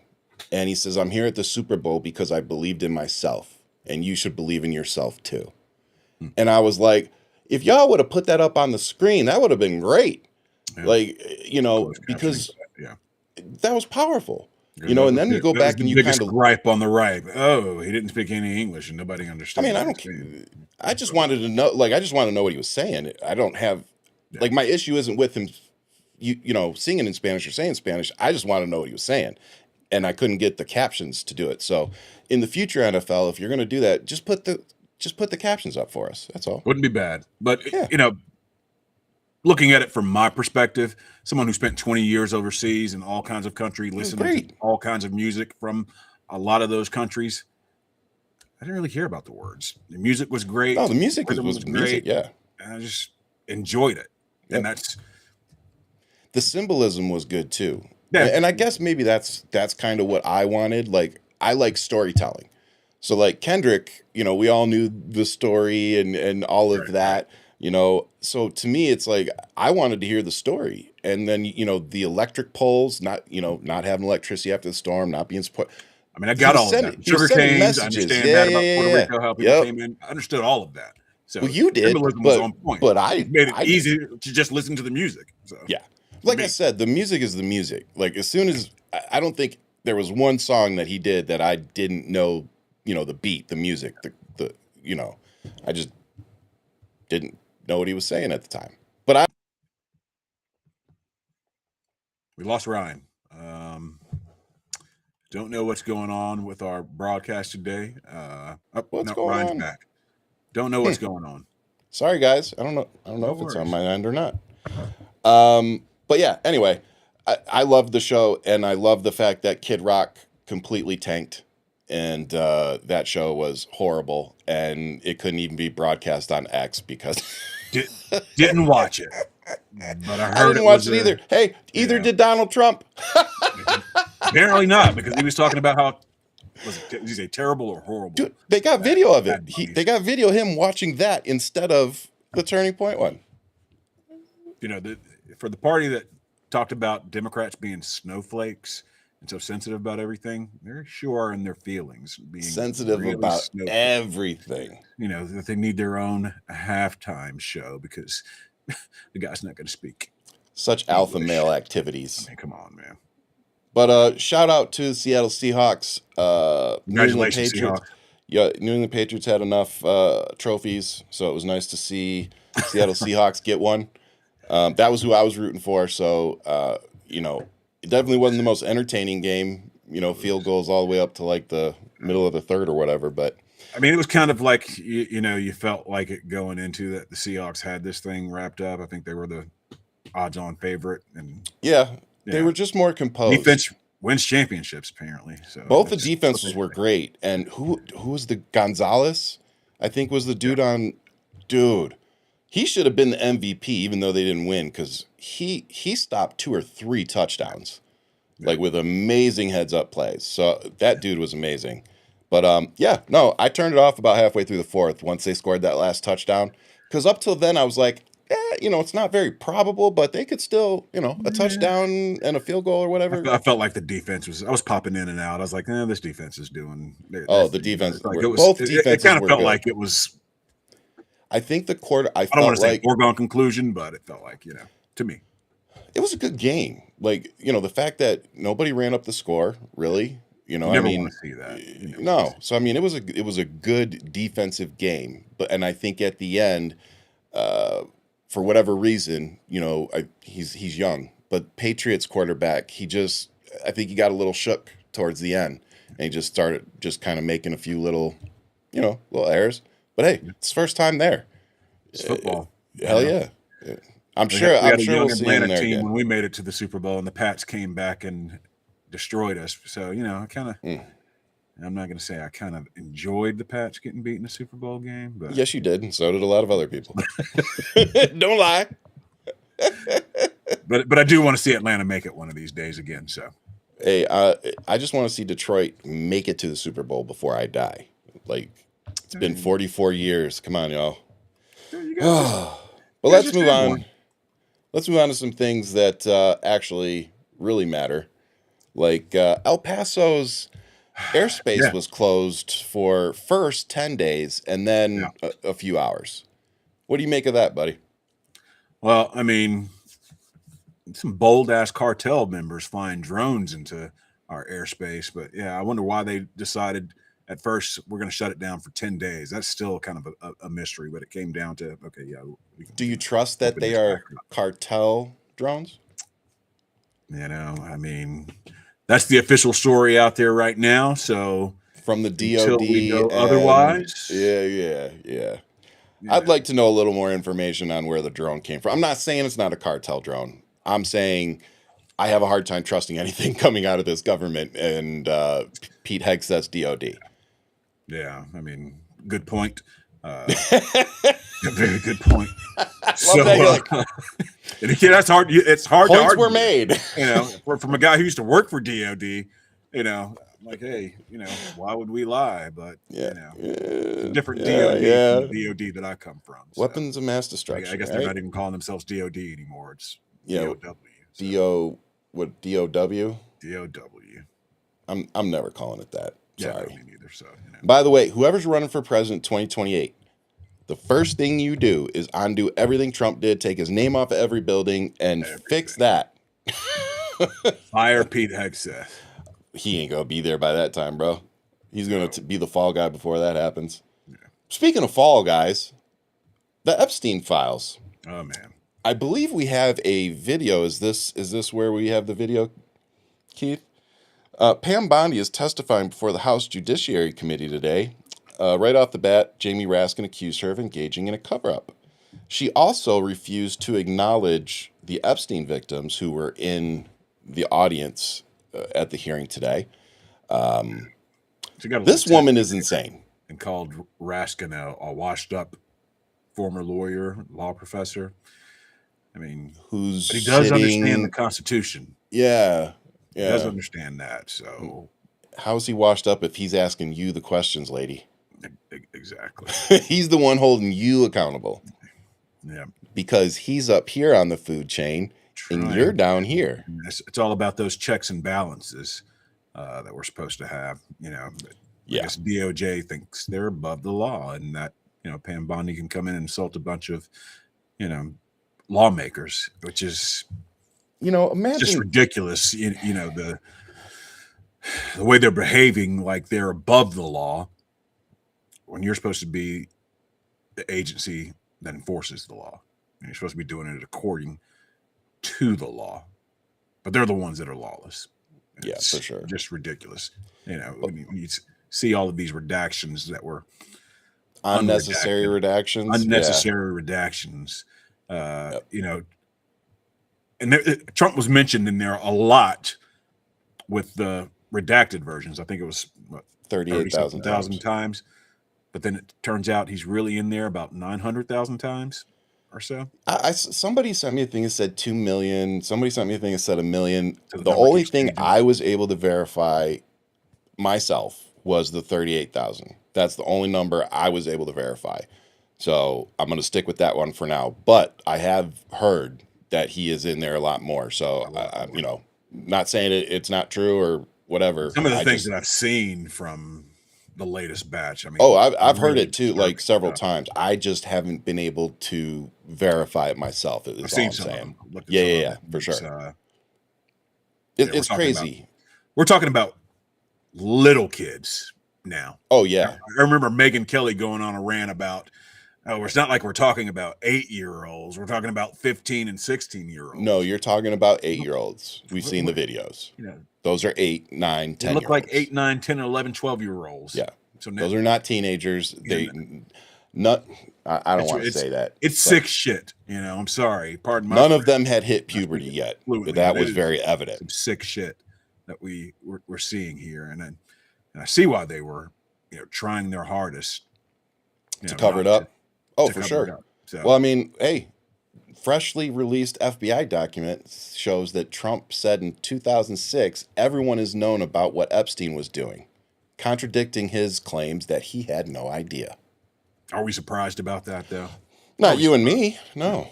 Speaker 1: And he says, I'm here at the Super Bowl because I believed in myself. And you should believe in yourself too. And I was like, if y'all would have put that up on the screen, that would have been great.
Speaker 2: Yeah.
Speaker 1: Like, because that was powerful. And then you go back and you
Speaker 2: biggest
Speaker 1: kind of
Speaker 2: gripe on the right. Oh, he didn't speak any English and nobody understood.
Speaker 1: I mean, I don't care. I just wanted to know, I just want to know what he was saying. I don't have, my issue isn't with him, singing in Spanish or saying Spanish. I just want to know what he was saying. And I couldn't get the captions to do it. So in the future NFL, if you're going to do that, just put the captions up for us. That's all.
Speaker 2: Wouldn't be bad. But, looking at it from my perspective, someone who spent 20 years overseas in all kinds of countries, listening to all kinds of music from a lot of those countries, I didn't really care about the words. The music was great.
Speaker 1: Oh, the music was great. Music, yeah.
Speaker 2: And I just enjoyed it. Yep. And
Speaker 1: the symbolism was good too.
Speaker 2: Yeah.
Speaker 1: And I guess maybe that's kind of what I wanted. Like, I like storytelling. So like Kendrick, we all knew the story and all of that. So to me, it's like, I wanted to hear the story. And then, the electric poles, not having electricity after the storm, not being support.
Speaker 2: I mean, I got all of that. Sugar canes, I understand that about Puerto Rico, how people came in. I understood all of that. So
Speaker 1: well, you did,
Speaker 2: was on point.
Speaker 1: But
Speaker 2: it made it easy to just listen to the music. So.
Speaker 1: Yeah. Like I said, the music is the music. Like, as soon as, I don't think there was one song that he did that I didn't know, the beat, the music, I just didn't know what he was saying at the time. But
Speaker 2: we lost Ryan. Don't know what's going on with our broadcast today.
Speaker 1: What's going
Speaker 2: Ryan's
Speaker 1: on?
Speaker 2: Back. Don't know what's going on.
Speaker 1: Sorry, guys. I don't know if it's on my end or not. But yeah, anyway, I love the show, and I love the fact that Kid Rock completely tanked, and that show was horrible, and it couldn't even be broadcast on X because
Speaker 2: didn't watch it. But I heard
Speaker 1: didn't watch it either. Hey, either did Donald Trump.
Speaker 2: Apparently not, because he was talking about how did he say terrible or horrible?
Speaker 1: Dude, they got video of it. They got video of him watching that instead of the Turning Point one.
Speaker 2: For the party that talked about Democrats being snowflakes and so sensitive about everything, they're sure in their feelings, being
Speaker 1: sensitive really about everything.
Speaker 2: That they need their own halftime show because the guy's not going to speak.
Speaker 1: Such English. Alpha male activities.
Speaker 2: I mean, come on, man.
Speaker 1: But shout out to the Seattle Seahawks.
Speaker 2: Congratulations, Seahawks.
Speaker 1: Yeah, New England Patriots had enough trophies, so it was nice to see Seattle Seahawks get one. That was who I was rooting for, so it definitely wasn't the most entertaining game. Field goals all the way up to like the middle of the third or whatever. But
Speaker 2: I mean, it was kind of like you felt like it going into that the Seahawks had this thing wrapped up. I think they were the odds-on favorite, and
Speaker 1: they were just more composed.
Speaker 2: Defense wins championships, apparently. So
Speaker 1: both the defenses were great, and who was the Gonzalez? I think was the dude on. Dude, he should have been the MVP, even though they didn't win, because he stopped 2 or 3 touchdowns, like with amazing heads-up plays. So that dude was amazing. But I turned it off about halfway through the fourth once they scored that last touchdown, because up till then I was like, it's not very probable, but they could still, a touchdown and a field goal or whatever.
Speaker 2: I felt like the defense I was popping in and out. I was like, this defense is doing.
Speaker 1: The defense.
Speaker 2: Both defenses. It kind of felt like it was.
Speaker 1: I think the quarter. I
Speaker 2: don't want to say
Speaker 1: like
Speaker 2: foregone conclusion, but it felt like to me,
Speaker 1: it was a good game. Like the fact that nobody ran up the score, really.
Speaker 2: You never want to see that.
Speaker 1: No, so I mean, it was a good defensive game, and I think at the end, for whatever reason, he's young, but Patriots quarterback, I think he got a little shook towards the end, and he just started kind of making a few little errors. But hey, it's his first time there.
Speaker 2: It's football.
Speaker 1: Hell yeah. I'm sure we'll see him there
Speaker 2: team
Speaker 1: again.
Speaker 2: When we made it to the Super Bowl and the Pats came back and destroyed us. So, I kind of, I'm not going to say I kind of enjoyed the Pats getting beat in the Super Bowl game. But
Speaker 1: yes, you did. And so did a lot of other people. Don't lie.
Speaker 2: But I do want to see Atlanta make it one of these days again. So,
Speaker 1: hey, I just want to see Detroit make it to the Super Bowl before I die. Like, it's been 44 years. Come on, y'all. But let's move on. Let's move on to some things that actually really matter. Like El Paso's airspace
Speaker 2: Yeah.
Speaker 1: was closed for first 10 days and
Speaker 2: Yeah.
Speaker 1: then a few hours. What do you make of that, buddy?
Speaker 2: Well, I mean, some bold ass cartel members flying drones into our airspace, but yeah, I wonder why they decided at first we're going to shut it down for 10 days. That's still kind of a mystery, but it came down to, okay, yeah.
Speaker 1: Do you trust that
Speaker 2: open
Speaker 1: they
Speaker 2: this
Speaker 1: are
Speaker 2: back up.
Speaker 1: cartel drones?
Speaker 2: You know, I mean, that's the official story out there right now. So
Speaker 1: From the
Speaker 2: until we
Speaker 1: DOD
Speaker 2: know
Speaker 1: and
Speaker 2: otherwise,
Speaker 1: yeah. I'd
Speaker 2: yeah.
Speaker 1: like to know a little more information on where the drone came from. I'm not saying it's not a cartel drone. I'm saying I have a hard time trusting anything coming out of this government and Pete Hegseth's DOD.
Speaker 2: Yeah, I mean, good point. Very good point. So
Speaker 1: that, you're like,
Speaker 2: yeah, that's hard. It's hard to
Speaker 1: points
Speaker 2: argue.
Speaker 1: were made.
Speaker 2: You know, from a guy who used to work for DOD. You know, I'm like, hey, you know, why would we lie? But
Speaker 1: Yeah,
Speaker 2: you know, it's a different
Speaker 1: yeah,
Speaker 2: DOD
Speaker 1: yeah.
Speaker 2: from the DOD that I come from. So
Speaker 1: Weapons of mass destruction.
Speaker 2: I guess
Speaker 1: right?
Speaker 2: they're not even calling themselves DOD anymore. It's
Speaker 1: Yeah,
Speaker 2: DOW. So,
Speaker 1: DOW?
Speaker 2: DOW.
Speaker 1: I'm never calling it that.
Speaker 2: Yeah,
Speaker 1: Sorry.
Speaker 2: no, me neither. So, you know.
Speaker 1: By the way, whoever's running for president 2028, the first thing you do is undo everything Trump did, take his name off of every building, and fix that.
Speaker 2: Fire Pete Hegseth.
Speaker 1: He ain't gonna be there by that time, bro. He's gonna be the fall guy before that happens.
Speaker 2: Yeah.
Speaker 1: Speaking of fall guys, the Epstein files.
Speaker 2: Oh man.
Speaker 1: I believe we have a video. Is this where we have the video, Keith? Pam Bondi is testifying before the House Judiciary Committee today. Right off the bat, Jamie Raskin accused her of engaging in a cover-up. She also refused to acknowledge the Epstein victims who were in the audience at the hearing today. This woman is insane.
Speaker 2: And called Raskin a washed-up former lawyer, law professor. I mean, but he does understand the Constitution.
Speaker 1: Yeah.
Speaker 2: He does understand that. So
Speaker 1: how's he washed up if he's asking you the questions, lady?
Speaker 2: Exactly.
Speaker 1: He's the one holding you accountable.
Speaker 2: Yeah.
Speaker 1: Because he's up here on the food chain and you're down here.
Speaker 2: It's all about those checks and balances that we're supposed to have, you know. But I guess DOJ thinks they're above the law and that, you know, Pam Bondi can come in and insult a bunch of, you know, lawmakers, which is,
Speaker 1: you know, imagine
Speaker 2: just ridiculous. You know, the way they're behaving like they're above the law when you're supposed to be the agency that enforces the law. And you're supposed to be doing it according to the law, but they're the ones that are lawless. And
Speaker 1: yeah, for sure.
Speaker 2: Just ridiculous. You know, when you see all of these redactions that were
Speaker 1: unnecessary redactions.
Speaker 2: You know, and Trump was mentioned in there a lot with the redacted versions. I think it was
Speaker 1: 38,000
Speaker 2: times. But then it turns out he's really in there about 900,000 times or so.
Speaker 1: Somebody sent me a thing that said 2 million. Somebody sent me a thing that said 1 million. The only thing I was able to verify myself was the 38,000. That's the only number I was able to verify. So I'm going to stick with that one for now. But I have heard that he is in there a lot more. So, you know, not saying it's not true or whatever.
Speaker 2: Some of the things that I've seen from the latest batch. I mean,
Speaker 1: I've heard it too, like several times. I just haven't been able to verify it myself. I've seen some saying. Yeah, for sure. It's crazy.
Speaker 2: We're talking about little kids now.
Speaker 1: Oh yeah,
Speaker 2: I remember Megyn Kelly going on a rant about, oh, it's not like we're talking about 8-year-olds. We're talking about 15 and 16-year-olds.
Speaker 1: No, you're talking about 8-year-olds. We've seen the videos. You know, those are 8, 9, 10.
Speaker 2: They look like 8, 9, 10, 11, 12-year-olds.
Speaker 1: Yeah. So those are not teenagers. I don't want to say that.
Speaker 2: It's sick shit. You know, I'm sorry. Pardon my
Speaker 1: None of them had hit puberty yet. But that was very evident.
Speaker 2: Some sick shit that we're seeing here. And I see why they were, you know, trying their hardest
Speaker 1: to cover it up. Oh, for sure. So, well, I mean, hey, freshly released FBI document shows that Trump said in 2006, everyone has known about what Epstein was doing, contradicting his claims that he had no idea.
Speaker 2: Are we surprised about that, though?
Speaker 1: Not you and me, no.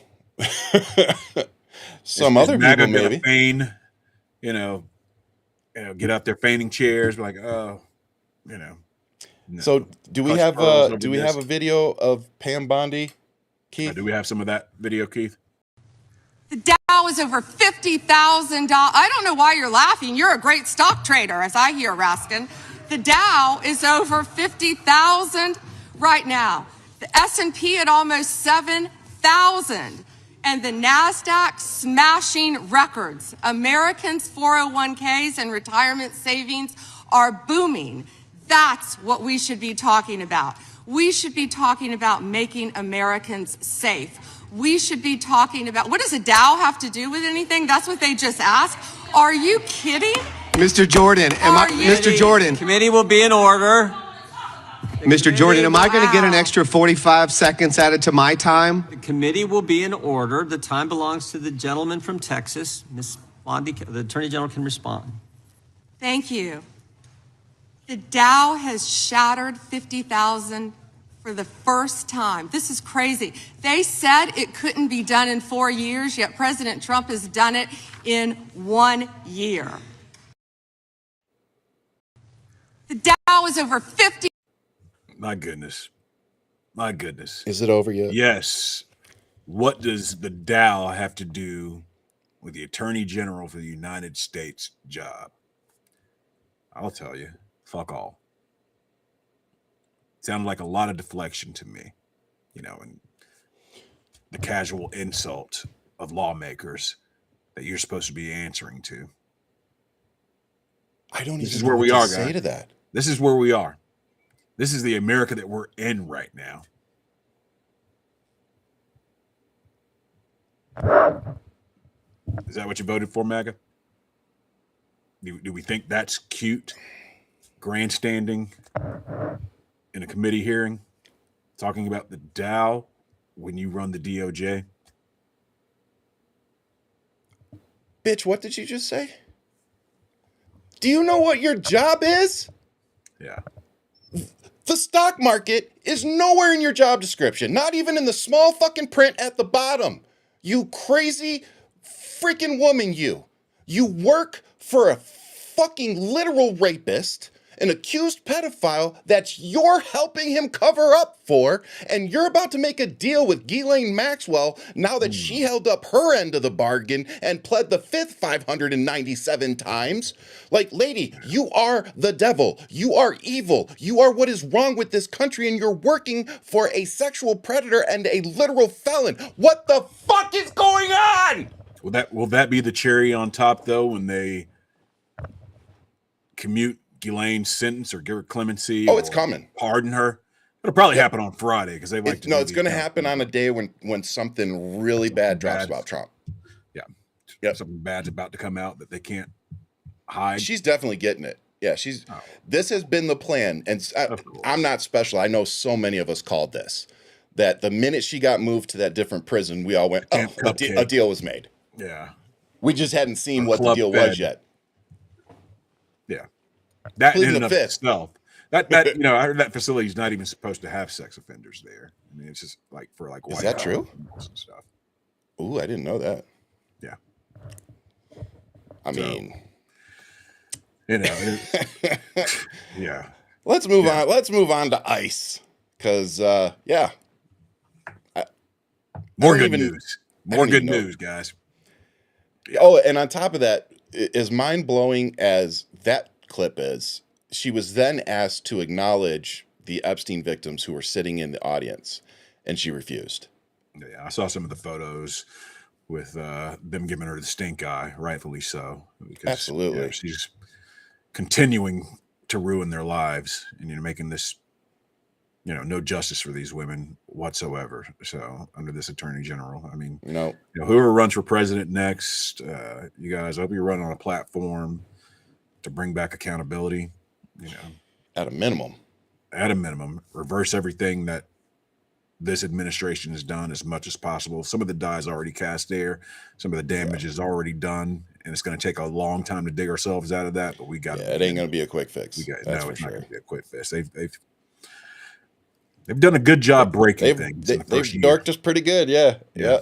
Speaker 1: Some other people maybe.
Speaker 2: Feign, you know, get out their fainting chairs, be like, oh, no.
Speaker 1: So do we have a video of Pam Bondi, Keith?
Speaker 2: Do we have some of that video, Keith?
Speaker 4: The Dow is over $50,000. I don't know why you're laughing. You're a great stock trader, as I hear, Raskin. The Dow is over 50,000 right now. The S&P at almost 7,000. And the NASDAQ smashing records. Americans' 401ks and retirement savings are booming. That's what we should be talking about. We should be talking about making Americans safe. We should be talking about, what does a Dow have to do with anything? That's what they just asked. Are you kidding?
Speaker 5: Mr. Jordan, Mr. Jordan.
Speaker 6: Committee will be in order.
Speaker 5: Mr. Jordan, am I going to get an extra 45 seconds added to my time?
Speaker 6: The committee will be in order. The time belongs to the gentleman from Texas. Ms. Bondi, the Attorney General can respond.
Speaker 4: Thank you. The Dow has shattered 50,000 for the first time. This is crazy. They said it couldn't be done in 4 years, yet President Trump has done it in 1 year. The Dow is over 50.
Speaker 2: My goodness. My goodness.
Speaker 1: Is it over yet?
Speaker 2: Yes. What does the Dow have to do with the Attorney General for the United States job? I'll tell you, fuck all. Sounded like a lot of deflection to me, and the casual insult of lawmakers that you're supposed to be answering to.
Speaker 1: I don't
Speaker 2: This
Speaker 1: even
Speaker 2: is
Speaker 1: know
Speaker 2: where
Speaker 1: what
Speaker 2: we
Speaker 1: to
Speaker 2: are,
Speaker 1: say
Speaker 2: guys.
Speaker 1: to that.
Speaker 2: This is where we are. This is the America that we're in right now. Is that what you voted for, MAGA? Do we think that's cute? Grandstanding in a committee hearing, talking about the Dow when you run the DOJ?
Speaker 1: Bitch, what did you just say? Do you know what your job is?
Speaker 2: Yeah.
Speaker 1: The stock market is nowhere in your job description, not even in the small fucking print at the bottom. You crazy freaking woman, you. You work for a fucking literal rapist, an accused pedophile that you're helping him cover up for, and you're about to make a deal with Ghislaine Maxwell now that she held up her end of the bargain and pled the fifth 597 times. Like, lady, you are the devil. You are evil. You are what is wrong with this country, and you're working for a sexual predator and a literal felon. What the fuck is going on?
Speaker 2: Will that be the cherry on top, though, when they commute Ghislaine's sentence or give her clemency?
Speaker 1: Oh, it's coming.
Speaker 2: Pardon her. It'll probably happen on Friday because they like to.
Speaker 1: No, it's going to happen on a day when something really bad drops about Trump.
Speaker 2: Yeah.
Speaker 1: Yep.
Speaker 2: Something bad's about to come out that they can't hide.
Speaker 1: She's definitely getting it. Yeah, this has been the plan. And I'm not special. I know so many of us called this, that the minute she got moved to that different prison, we all went, oh, a deal was made.
Speaker 2: Yeah.
Speaker 1: We just hadn't seen what the deal was yet.
Speaker 2: Yeah. That in
Speaker 1: Pleading
Speaker 2: and
Speaker 1: the
Speaker 2: of
Speaker 1: fifth.
Speaker 2: itself. That I heard that facility is not even supposed to have sex offenders there. I mean, it's just like for like.
Speaker 1: Is that true?
Speaker 2: And stuff.
Speaker 1: Ooh, I didn't know that.
Speaker 2: Yeah.
Speaker 1: I mean,
Speaker 2: yeah.
Speaker 1: Let's move on. Let's move on to ICE, because
Speaker 2: more good news. More good news, guys.
Speaker 1: Oh, and on top of that, as mind-blowing as that clip is, she was then asked to acknowledge the Epstein victims who were sitting in the audience, and she refused.
Speaker 2: Yeah, I saw some of the photos with them giving her the stink eye, rightfully so. Because,
Speaker 1: absolutely.
Speaker 2: She's continuing to ruin their lives and making this, no justice for these women whatsoever. So under this attorney general, I mean, whoever runs for president next, you guys, I hope you run on a platform to bring back accountability,
Speaker 1: At a minimum,
Speaker 2: reverse everything that this administration has done as much as possible. Some of the die is already cast there. Some of the damage is already done, and it's going to take a long time to dig ourselves out of that. But we got
Speaker 1: it ain't going to be a quick fix.
Speaker 2: It's not going to be a quick fix. They've done a good job breaking things. They've
Speaker 1: dorked us pretty good. Yeah.
Speaker 2: Yeah.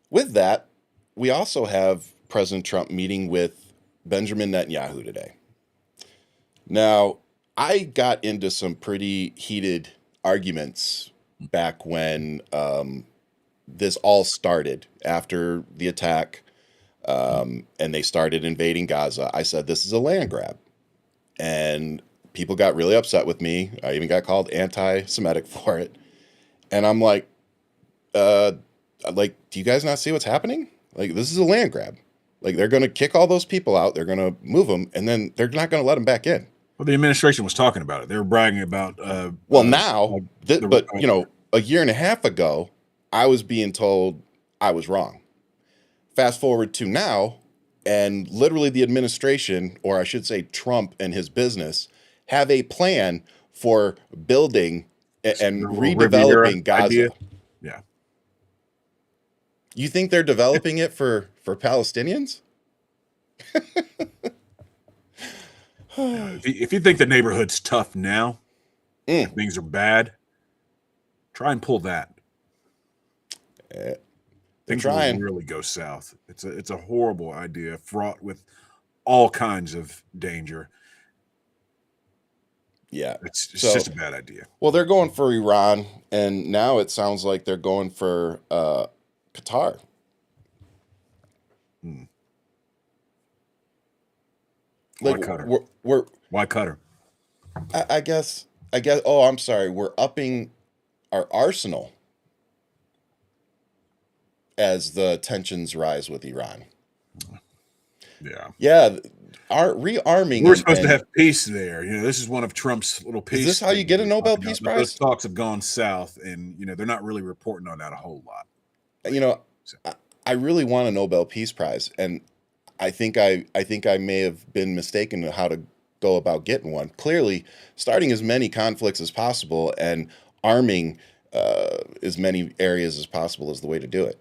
Speaker 1: With that, we also have President Trump meeting with Benjamin Netanyahu today. Now, I got into some pretty heated arguments back when this all started after the attack, and they started invading Gaza. I said, this is a land grab. And people got really upset with me. I even got called anti-Semitic for it. And I'm like, do you guys not see what's happening? Like, this is a land grab. Like, they're going to kick all those people out. They're going to move them, and then they're not going to let them back in.
Speaker 2: Well, the administration was talking about it. They were bragging about.
Speaker 1: But you know, a year and a half ago, I was being told I was wrong. Fast forward to now, and literally the administration, or I should say Trump and his business, have a plan for building and redeveloping Gaza.
Speaker 2: Idea. Yeah.
Speaker 1: You think they're developing it for Palestinians?
Speaker 2: If you think the neighborhood's tough now, things are bad, try and pull that. Things will really go south. It's a horrible idea, fraught with all kinds of danger.
Speaker 1: Yeah,
Speaker 2: it's just a bad idea.
Speaker 1: Well, they're going for Iran, and now it sounds like they're going for Qatar.
Speaker 2: Like, why Qatar? Why Qatar?
Speaker 1: I guess. Oh, I'm sorry. We're upping our arsenal as the tensions rise with Iran. Yeah. Rearming.
Speaker 2: We're supposed to have peace there. You know, this is one of Trump's little peace.
Speaker 1: Is this how you get a Nobel Peace Prize?
Speaker 2: Those talks have gone south, and you know they're not really reporting on that a whole lot.
Speaker 1: You know, I really want a Nobel Peace Prize, and I think I may have been mistaken in how to go about getting one. Clearly, starting as many conflicts as possible and arming as many areas as possible is the way to do it.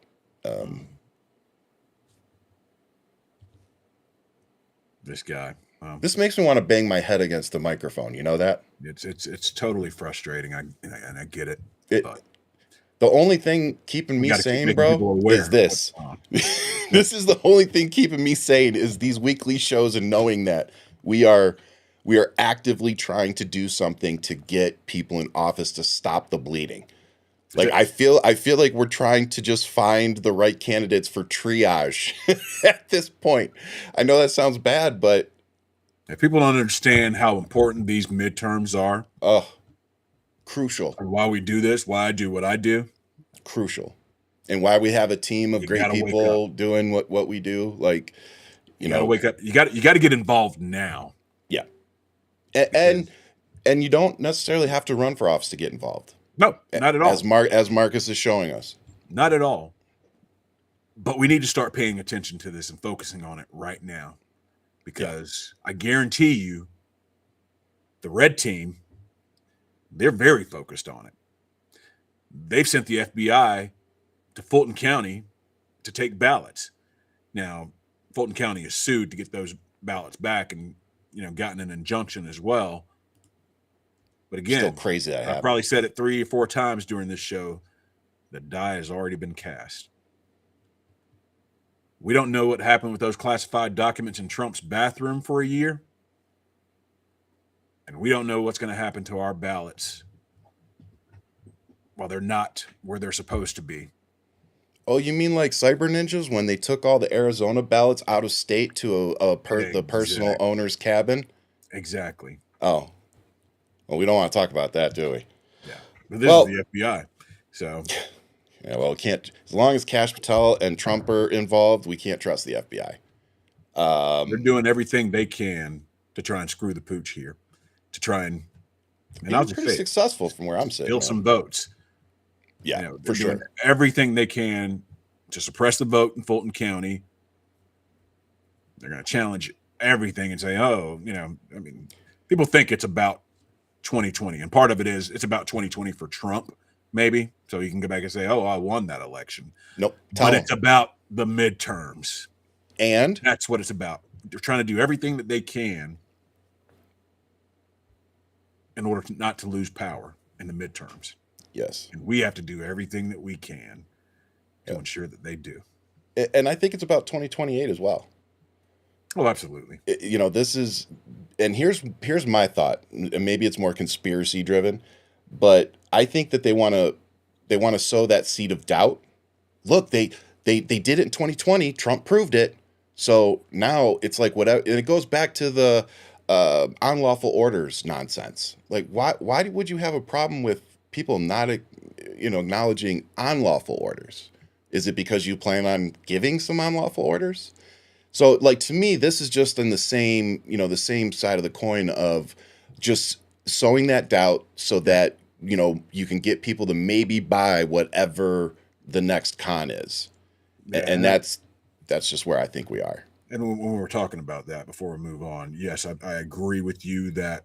Speaker 2: This guy.
Speaker 1: This makes me want to bang my head against the microphone. You know that?
Speaker 2: It's totally frustrating. I get it. But
Speaker 1: the only thing keeping me sane, bro, is this. This is the only thing keeping me sane is these weekly shows and knowing that we are actively trying to do something to get people in office to stop the bleeding. Like I feel like we're trying to just find the right candidates for triage at this point. I know that sounds bad, but
Speaker 2: if people don't understand how important these midterms are,
Speaker 1: crucial.
Speaker 2: And why we do this, why I do what I do,
Speaker 1: crucial. And why we have a team of great people doing what we do. Like, you know,
Speaker 2: gotta wake up. You got to get involved now.
Speaker 1: Yeah. And you don't necessarily have to run for office to get involved.
Speaker 2: No, not at all.
Speaker 1: As Marcus is showing us.
Speaker 2: Not at all. But we need to start paying attention to this and focusing on it right now. Because I guarantee you, the red team, they're very focused on it. They've sent the FBI to Fulton County to take ballots. Now, Fulton County is sued to get those ballots back and, you know, gotten an injunction as well. But again,
Speaker 1: still crazy that happened.
Speaker 2: I've probably said it 3 or 4 times during this show. The die has already been cast. We don't know what happened with those classified documents in Trump's bathroom for a year. And we don't know what's going to happen to our ballots while they're not where they're supposed to be.
Speaker 1: Oh, you mean like cyber ninjas when they took all the Arizona ballots out of state to the personal owner's cabin?
Speaker 2: Exactly.
Speaker 1: Oh. Well, we don't want to talk about that, do we?
Speaker 2: Yeah. But this is the FBI. So
Speaker 1: yeah, well, we can't, as long as Kash Patel and Trump are involved, we can't trust the FBI.
Speaker 2: They're doing everything they can to try and screw the pooch here, to try and
Speaker 1: I'll just pretty successful from where I'm sitting.
Speaker 2: Steal some votes.
Speaker 1: Yeah,
Speaker 2: you know,
Speaker 1: for sure.
Speaker 2: Everything they can to suppress the vote in Fulton County. They're going to challenge everything and say, oh, you know, I mean, people think it's about 2020, and part of it is it's about 2020 for Trump, maybe, so you can go back and say, oh, I won that election.
Speaker 1: Nope.
Speaker 2: But it's about the midterms,
Speaker 1: and
Speaker 2: that's what it's about. They're trying to do everything that they can in order not to lose power in the midterms.
Speaker 1: Yes.
Speaker 2: And we have to do everything that we can to ensure that they do.
Speaker 1: And I think it's about 2028 as well.
Speaker 2: Oh, absolutely.
Speaker 1: This is, and here's my thought, and maybe it's more conspiracy driven, but I think that they want to sow that seed of doubt. Look, they did it in 2020. Trump proved it. So now it's like whatever, and it goes back to the unlawful orders nonsense. Like, why would you have a problem with people not, acknowledging unlawful orders? Is it because you plan on giving some unlawful orders? So, like, to me, this is just in the same side of the coin of just sowing that doubt so that, you can get people to maybe buy whatever the next con is.
Speaker 2: Yeah,
Speaker 1: And that's just where I think we are.
Speaker 2: And when we're talking about that, before we move on, yes, I agree with you that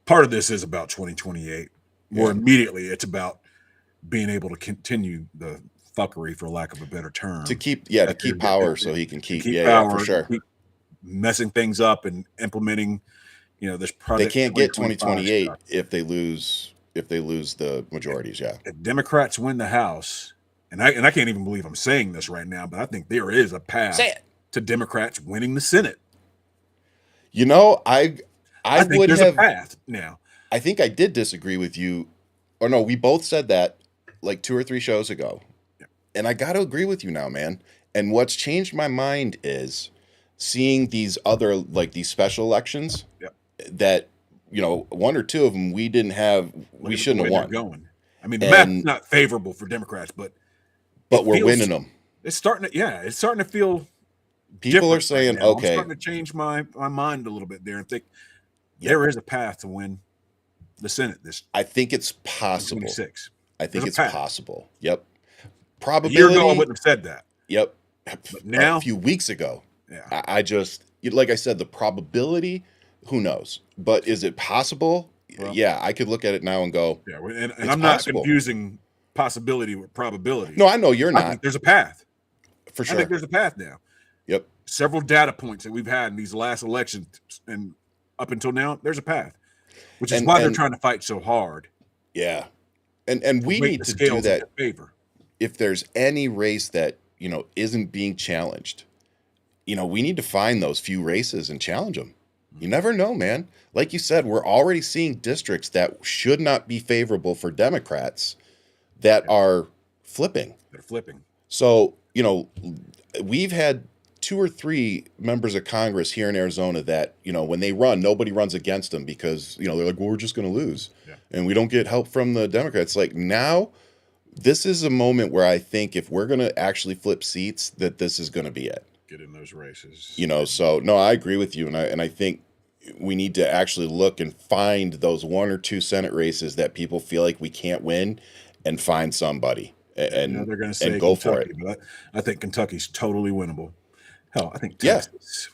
Speaker 2: part of this is about 2028. More immediately, it's about being able to continue the fuckery, for lack of a better term,
Speaker 1: To keep power so he can keep
Speaker 2: power,
Speaker 1: for sure.
Speaker 2: keep messing things up and implementing, this project.
Speaker 1: They can't get 2028 if they lose the majorities. Yeah.
Speaker 2: If Democrats win the House, and I can't even believe I'm saying this right now, but I think there is a path to Democrats winning the Senate.
Speaker 1: I
Speaker 2: think
Speaker 1: would
Speaker 2: there's
Speaker 1: have
Speaker 2: a path now.
Speaker 1: I think I did disagree with you, or no, we both said that like 2 or 3 shows ago. And I got to agree with you now, man. And what's changed my mind is seeing these other, like these special elections that, 1 or 2 of them we didn't have, we shouldn't have won.
Speaker 2: Going. I mean, the map's not favorable for Democrats, but
Speaker 1: we're winning them.
Speaker 2: It's starting to feel
Speaker 1: people are saying,
Speaker 2: right
Speaker 1: okay.
Speaker 2: I'm starting to change my mind a little bit there and think there is a path to win the Senate.
Speaker 1: I think it's possible.
Speaker 2: 26.
Speaker 1: I think it's possible. Yep. Probability.
Speaker 2: A year ago, I wouldn't have said that.
Speaker 1: Yep.
Speaker 2: But now,
Speaker 1: a few weeks ago, I just, like I said, the probability, who knows? But is it possible? Well, yeah, I could look at it now and go,
Speaker 2: and I'm not confusing possibility with probability.
Speaker 1: No, I know you're not.
Speaker 2: I think there's a path.
Speaker 1: For sure.
Speaker 2: I think there's a path now.
Speaker 1: Yep.
Speaker 2: Several data points that we've had in these last elections and up until now, there's a path, which is why they're trying to fight so hard.
Speaker 1: Yeah. And we need to do that.
Speaker 2: Favor.
Speaker 1: If there's any race that, isn't being challenged, we need to find those few races and challenge them. You never know, man. Like you said, we're already seeing districts that should not be favorable for Democrats that are flipping.
Speaker 2: They're flipping.
Speaker 1: So, we've had 2 or 3 members of Congress here in Arizona that, when they run, nobody runs against them because, they're like, well, we're just going to lose. Yeah. And we don't get help from the Democrats. Like now, this is a moment where I think if we're going to actually flip seats, that this is going to be it.
Speaker 2: Get in those races.
Speaker 1: So no, I agree with you. And I think we need to actually look and find those 1 or 2 Senate races that people feel like we can't win and find somebody and
Speaker 2: they're going to say
Speaker 1: go
Speaker 2: Kentucky,
Speaker 1: for it.
Speaker 2: But I think Kentucky's totally winnable. Hell, I think Texas.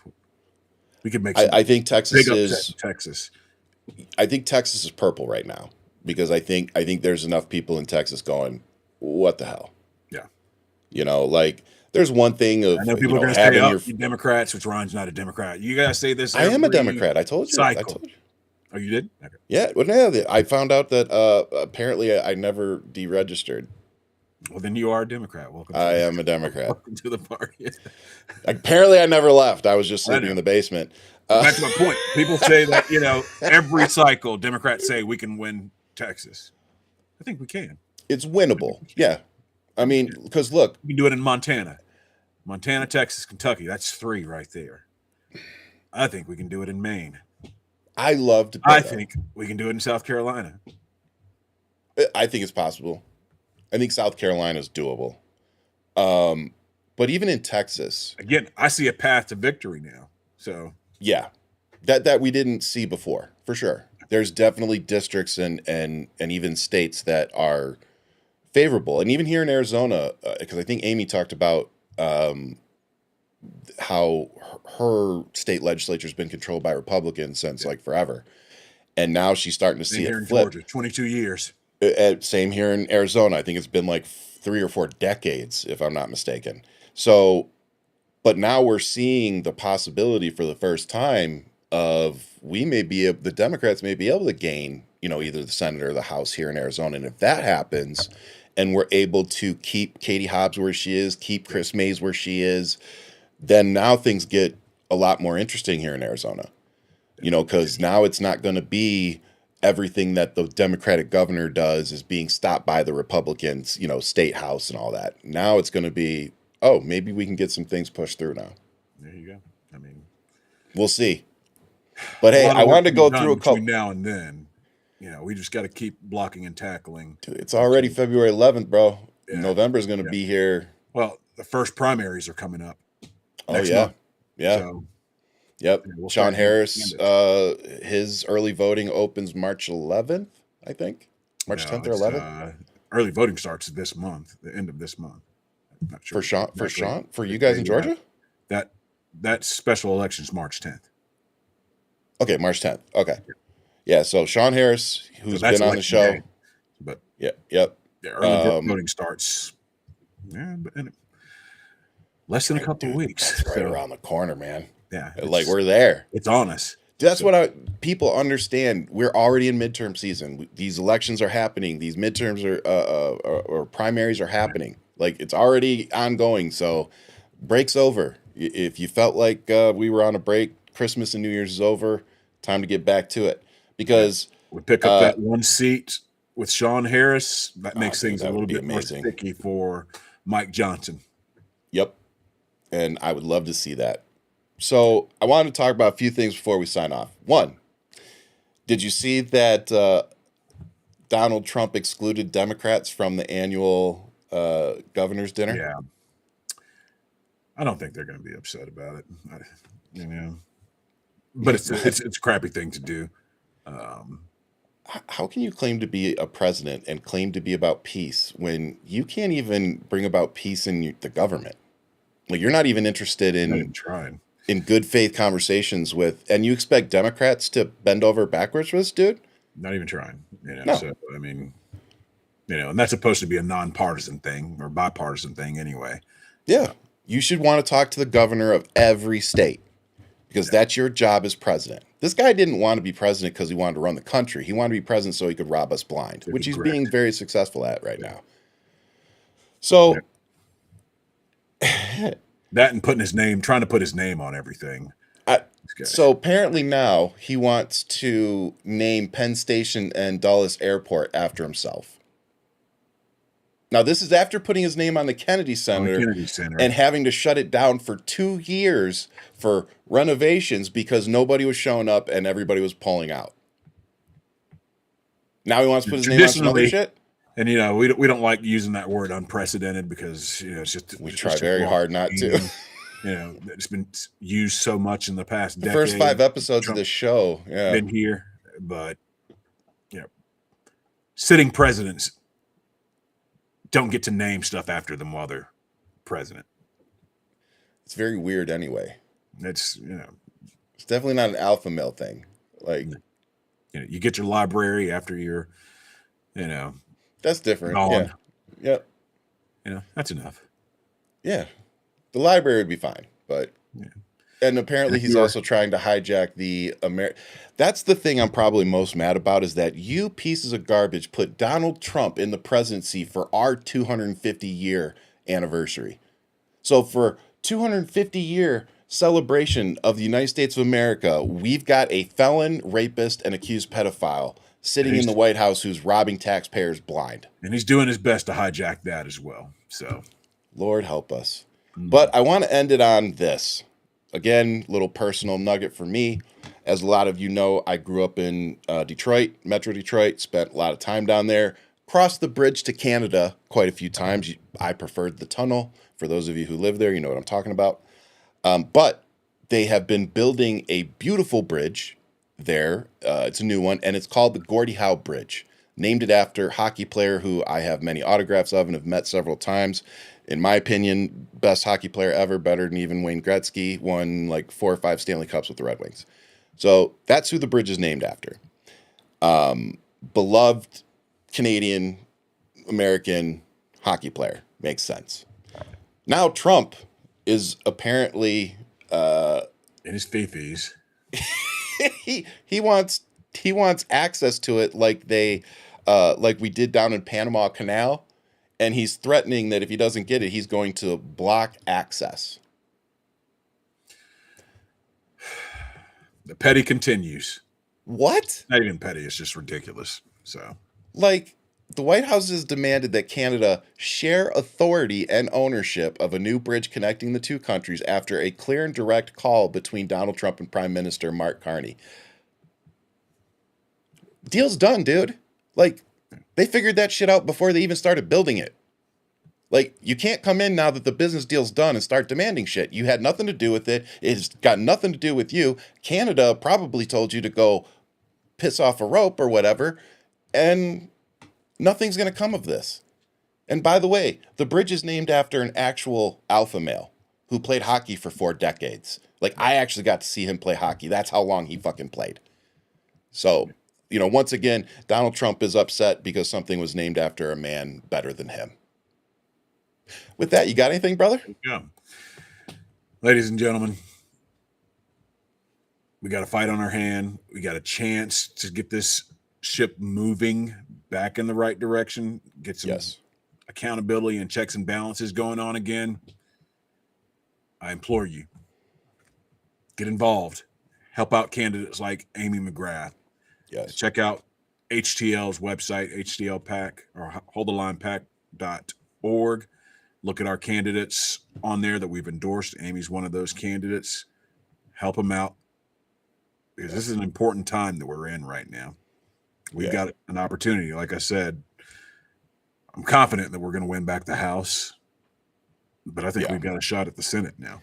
Speaker 2: We could make
Speaker 1: I think Texas
Speaker 2: is Texas.
Speaker 1: I think Texas is purple right now because I think there's enough people in Texas going, what the hell?
Speaker 2: Yeah.
Speaker 1: Like there's one thing of
Speaker 2: I know people are going to say, you Democrats, which Ron's not a Democrat. You guys say this.
Speaker 1: I am a Democrat. I told you.
Speaker 2: Cycle. I told you. Oh, you did? Okay.
Speaker 1: Yeah. Well, I found out that apparently I never deregistered.
Speaker 2: Well, then you are a Democrat. Welcome.
Speaker 1: I am a Democrat.
Speaker 2: Welcome to the party.
Speaker 1: Apparently, I never left. I was just sleeping in the basement.
Speaker 2: That's my point. People say that, every cycle, Democrats say we can win Texas. I think we can.
Speaker 1: It's winnable. Yeah. I mean, because look.
Speaker 2: We can do it in Montana. Montana, Texas, Kentucky. That's 3 right there. I think we can do it in Maine.
Speaker 1: I
Speaker 2: think we can do it in South Carolina.
Speaker 1: I think it's possible. I think South Carolina is doable. But even in Texas.
Speaker 2: Again, I see a path to victory now. So
Speaker 1: yeah. That we didn't see before, for sure. There's definitely districts and even states that are favorable. And even here in Arizona, because I think Amy talked about how her state legislature has been controlled by Republicans since like forever. And now she's starting to see it flip.
Speaker 2: Georgia, 22 years.
Speaker 1: Same here in Arizona. I think it's been like 3 or 4 decades, if I'm not mistaken. So, but now we're seeing the possibility for the first time of the Democrats may be able to gain, either the Senate or the House here in Arizona. And if that happens, and we're able to keep Katie Hobbs where she is, keep Chris Mays where she is, then now things get a lot more interesting here in Arizona. You know, because now it's not going to be everything that the Democratic governor does is being stopped by the Republicans, you know, state house and all that. Now it's going to be, oh, maybe we can get some things pushed through now.
Speaker 2: There you go. I mean,
Speaker 1: we'll see. But hey, I wanted to go through a couple
Speaker 2: now and then. You know, we just got to keep blocking and tackling.
Speaker 1: Dude, it's already February 11th, bro. Yeah. November is going to be here.
Speaker 2: Well, the first primaries are coming up.
Speaker 1: Oh yeah,
Speaker 2: month.
Speaker 1: Yeah.
Speaker 2: So,
Speaker 1: yep. We'll Sean Harris, his early voting opens March 11th, I think. March 10th or 11th.
Speaker 2: Early voting starts this month, the end of this month. I'm not sure.
Speaker 1: For Sean, for you guys in Georgia.
Speaker 2: That special election is March 10th.
Speaker 1: Okay, March 10th. Okay. Yeah, so Sean Harris, who's been on the show.
Speaker 2: Day. But
Speaker 1: early
Speaker 2: voting starts less than a couple of weeks.
Speaker 1: That's right around the corner, man.
Speaker 2: Yeah.
Speaker 1: Like we're there.
Speaker 2: It's on us.
Speaker 1: That's what people understand. We're already in midterm season. These elections are happening. These midterms or primaries are happening. Like it's already ongoing. So break's over. If you felt like we were on a break, Christmas and New Year's is over. Time to get back to it. Because
Speaker 2: we pick up that one seat with Sean Harris. That makes things a little bit more sticky for Mike Johnson.
Speaker 1: Yep. And I would love to see that. So I wanted to talk about a few things before we sign off. One, did you see that Donald Trump excluded Democrats from the annual governor's dinner?
Speaker 2: Yeah. I don't think they're going to be upset about it. But it's a crappy thing to do.
Speaker 1: How can you claim to be a president and claim to be about peace when you can't even bring about peace in the government? Like you're not even interested in good faith conversations with, and you expect Democrats to bend over backwards for this dude?
Speaker 2: Not even trying.
Speaker 1: No.
Speaker 2: So I mean, and that's supposed to be a nonpartisan thing or bipartisan thing anyway.
Speaker 1: Yeah, you should want to talk to the governor of every state. Because that's your job as president. This guy didn't want to be president because he wanted to run the country. He wanted to be president so he could rob us blind, which he's being very successful at right now. So
Speaker 2: that and trying to put his name on everything.
Speaker 1: So apparently now he wants to name Penn Station and Dulles Airport after himself. Now, this is after putting his name on the Kennedy Center and having to shut it down for 2 years for renovations because nobody was showing up and everybody was pulling out. Now he wants to put his name on some other shit?
Speaker 2: And, we don't like using that word unprecedented because, it's just...
Speaker 1: We try very hard not to.
Speaker 2: It's been used so much in the past decade.
Speaker 1: The first 5 episodes of this show,
Speaker 2: been here, but, sitting presidents don't get to name stuff after them while they're president.
Speaker 1: It's very weird anyway.
Speaker 2: It's,
Speaker 1: it's definitely not an alpha male thing. Like,
Speaker 2: you get your library after you're,
Speaker 1: that's different.
Speaker 2: Gone.
Speaker 1: Yeah. Yep.
Speaker 2: That's enough.
Speaker 1: Yeah. The library would be fine, but and apparently he's also trying to hijack the That's the thing I'm probably most mad about is that you pieces of garbage put Donald Trump in the presidency for our 250-year anniversary. So for 250-year celebration of the United States of America, we've got a felon, rapist, and accused pedophile sitting in the White House who's robbing taxpayers blind.
Speaker 2: And he's doing his best to hijack that as well. So,
Speaker 1: Lord help us. But I want to end it on this. Again, little personal nugget for me. As a lot of you know, I grew up in Detroit, Metro Detroit, spent a lot of time down there, crossed the bridge to Canada quite a few times. I preferred the tunnel. For those of you who live there, you know what I'm talking about. But they have been building a beautiful bridge there. It's a new one, and it's called the Gordie Howe Bridge. Named it after a hockey player who I have many autographs of and have met several times. In my opinion, best hockey player ever, better than even Wayne Gretzky, won like 4 or 5 Stanley Cups with the Red Wings. So that's who the bridge is named after. Beloved Canadian, American hockey player. Makes sense. Now Trump is apparently...
Speaker 2: in his fifis.
Speaker 1: he wants access to it like they like we did down in Panama Canal. And he's threatening that if he doesn't get it, he's going to block access.
Speaker 2: The petty continues.
Speaker 1: What?
Speaker 2: Not even petty. It's just ridiculous. So,
Speaker 1: Like, the White House has demanded that Canada share authority and ownership of a new bridge connecting the two countries after a clear and direct call between Donald Trump and Prime Minister Mark Carney. Deal's done, dude. Like, they figured that shit out before they even started building it. Like, you can't come in now that the business deal's done and start demanding shit. You had nothing to do with it. It's got nothing to do with you. Canada probably told you to go piss off a rope or whatever, and nothing's going to come of this. And by the way, the bridge is named after an actual alpha male who played hockey for 4 decades. Like, I actually got to see him play hockey. That's how long he fucking played. So, once again, Donald Trump is upset because something was named after a man better than him. With that, you got anything, brother?
Speaker 2: yeah. Ladies and gentlemen, we got a fight on our hand. We got a chance to get this ship moving back in the right direction, get some accountability and checks and balances going on again. I implore you, get involved. Help out candidates like Amy McGrath.
Speaker 1: Yes.
Speaker 2: Check out HTL's website, HTLPAC or holdthelinepac.org. Look at our candidates on there that we've endorsed. Amy's one of those candidates. Help them out, because this is an important time that we're in right now. We've got an opportunity. Like I said, I'm confident that we're going to win back the House, but I think we've got a shot at the Senate now.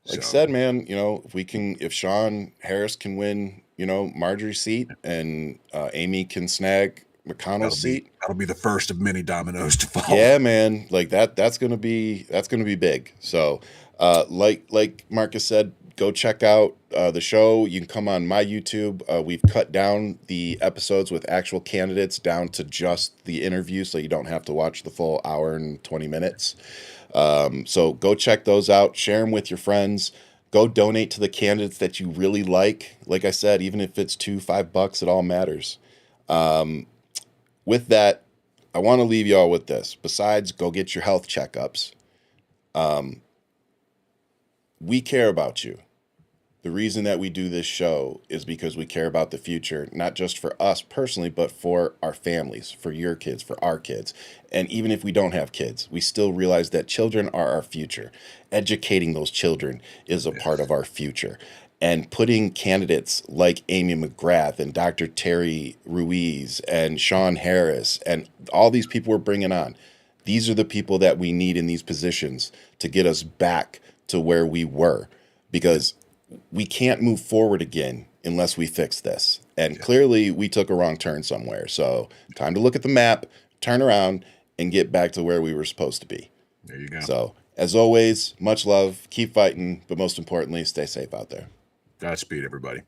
Speaker 1: Like I said, man, if Sean Harris can win, Marjorie's seat and Amy can snag McConnell's seat,
Speaker 2: that'll be the first of many dominoes to fall.
Speaker 1: Yeah, man, like that's gonna be big. So, like Marcus said, go check out the show. You can come on my YouTube. We've cut down the episodes with actual candidates down to just the interview, so you don't have to watch the full hour and 20 minutes. So go check those out. Share them with your friends. Go donate to the candidates that you really like. Like I said, even if it's $2-5, it all matters. With that, I want to leave y'all with this. Besides, go get your health checkups. We care about you. The reason that we do this show is because we care about the future, not just for us personally, but for our families, for your kids, for our kids. And even if we don't have kids, we still realize that children are our future. Educating those children is a part of our future. And putting candidates like Amy McGrath and Dr. Terry Ruiz and Sean Harris and all these people we're bringing on, these are the people that we need in these positions to get us back to where we were, because we can't move forward again unless we fix this. And clearly we took a wrong turn somewhere. So time to look at the map, turn around, and get back to where we were supposed to be.
Speaker 2: There you go.
Speaker 1: So as always, much love, keep fighting, but most importantly, stay safe out there.
Speaker 2: Godspeed, everybody.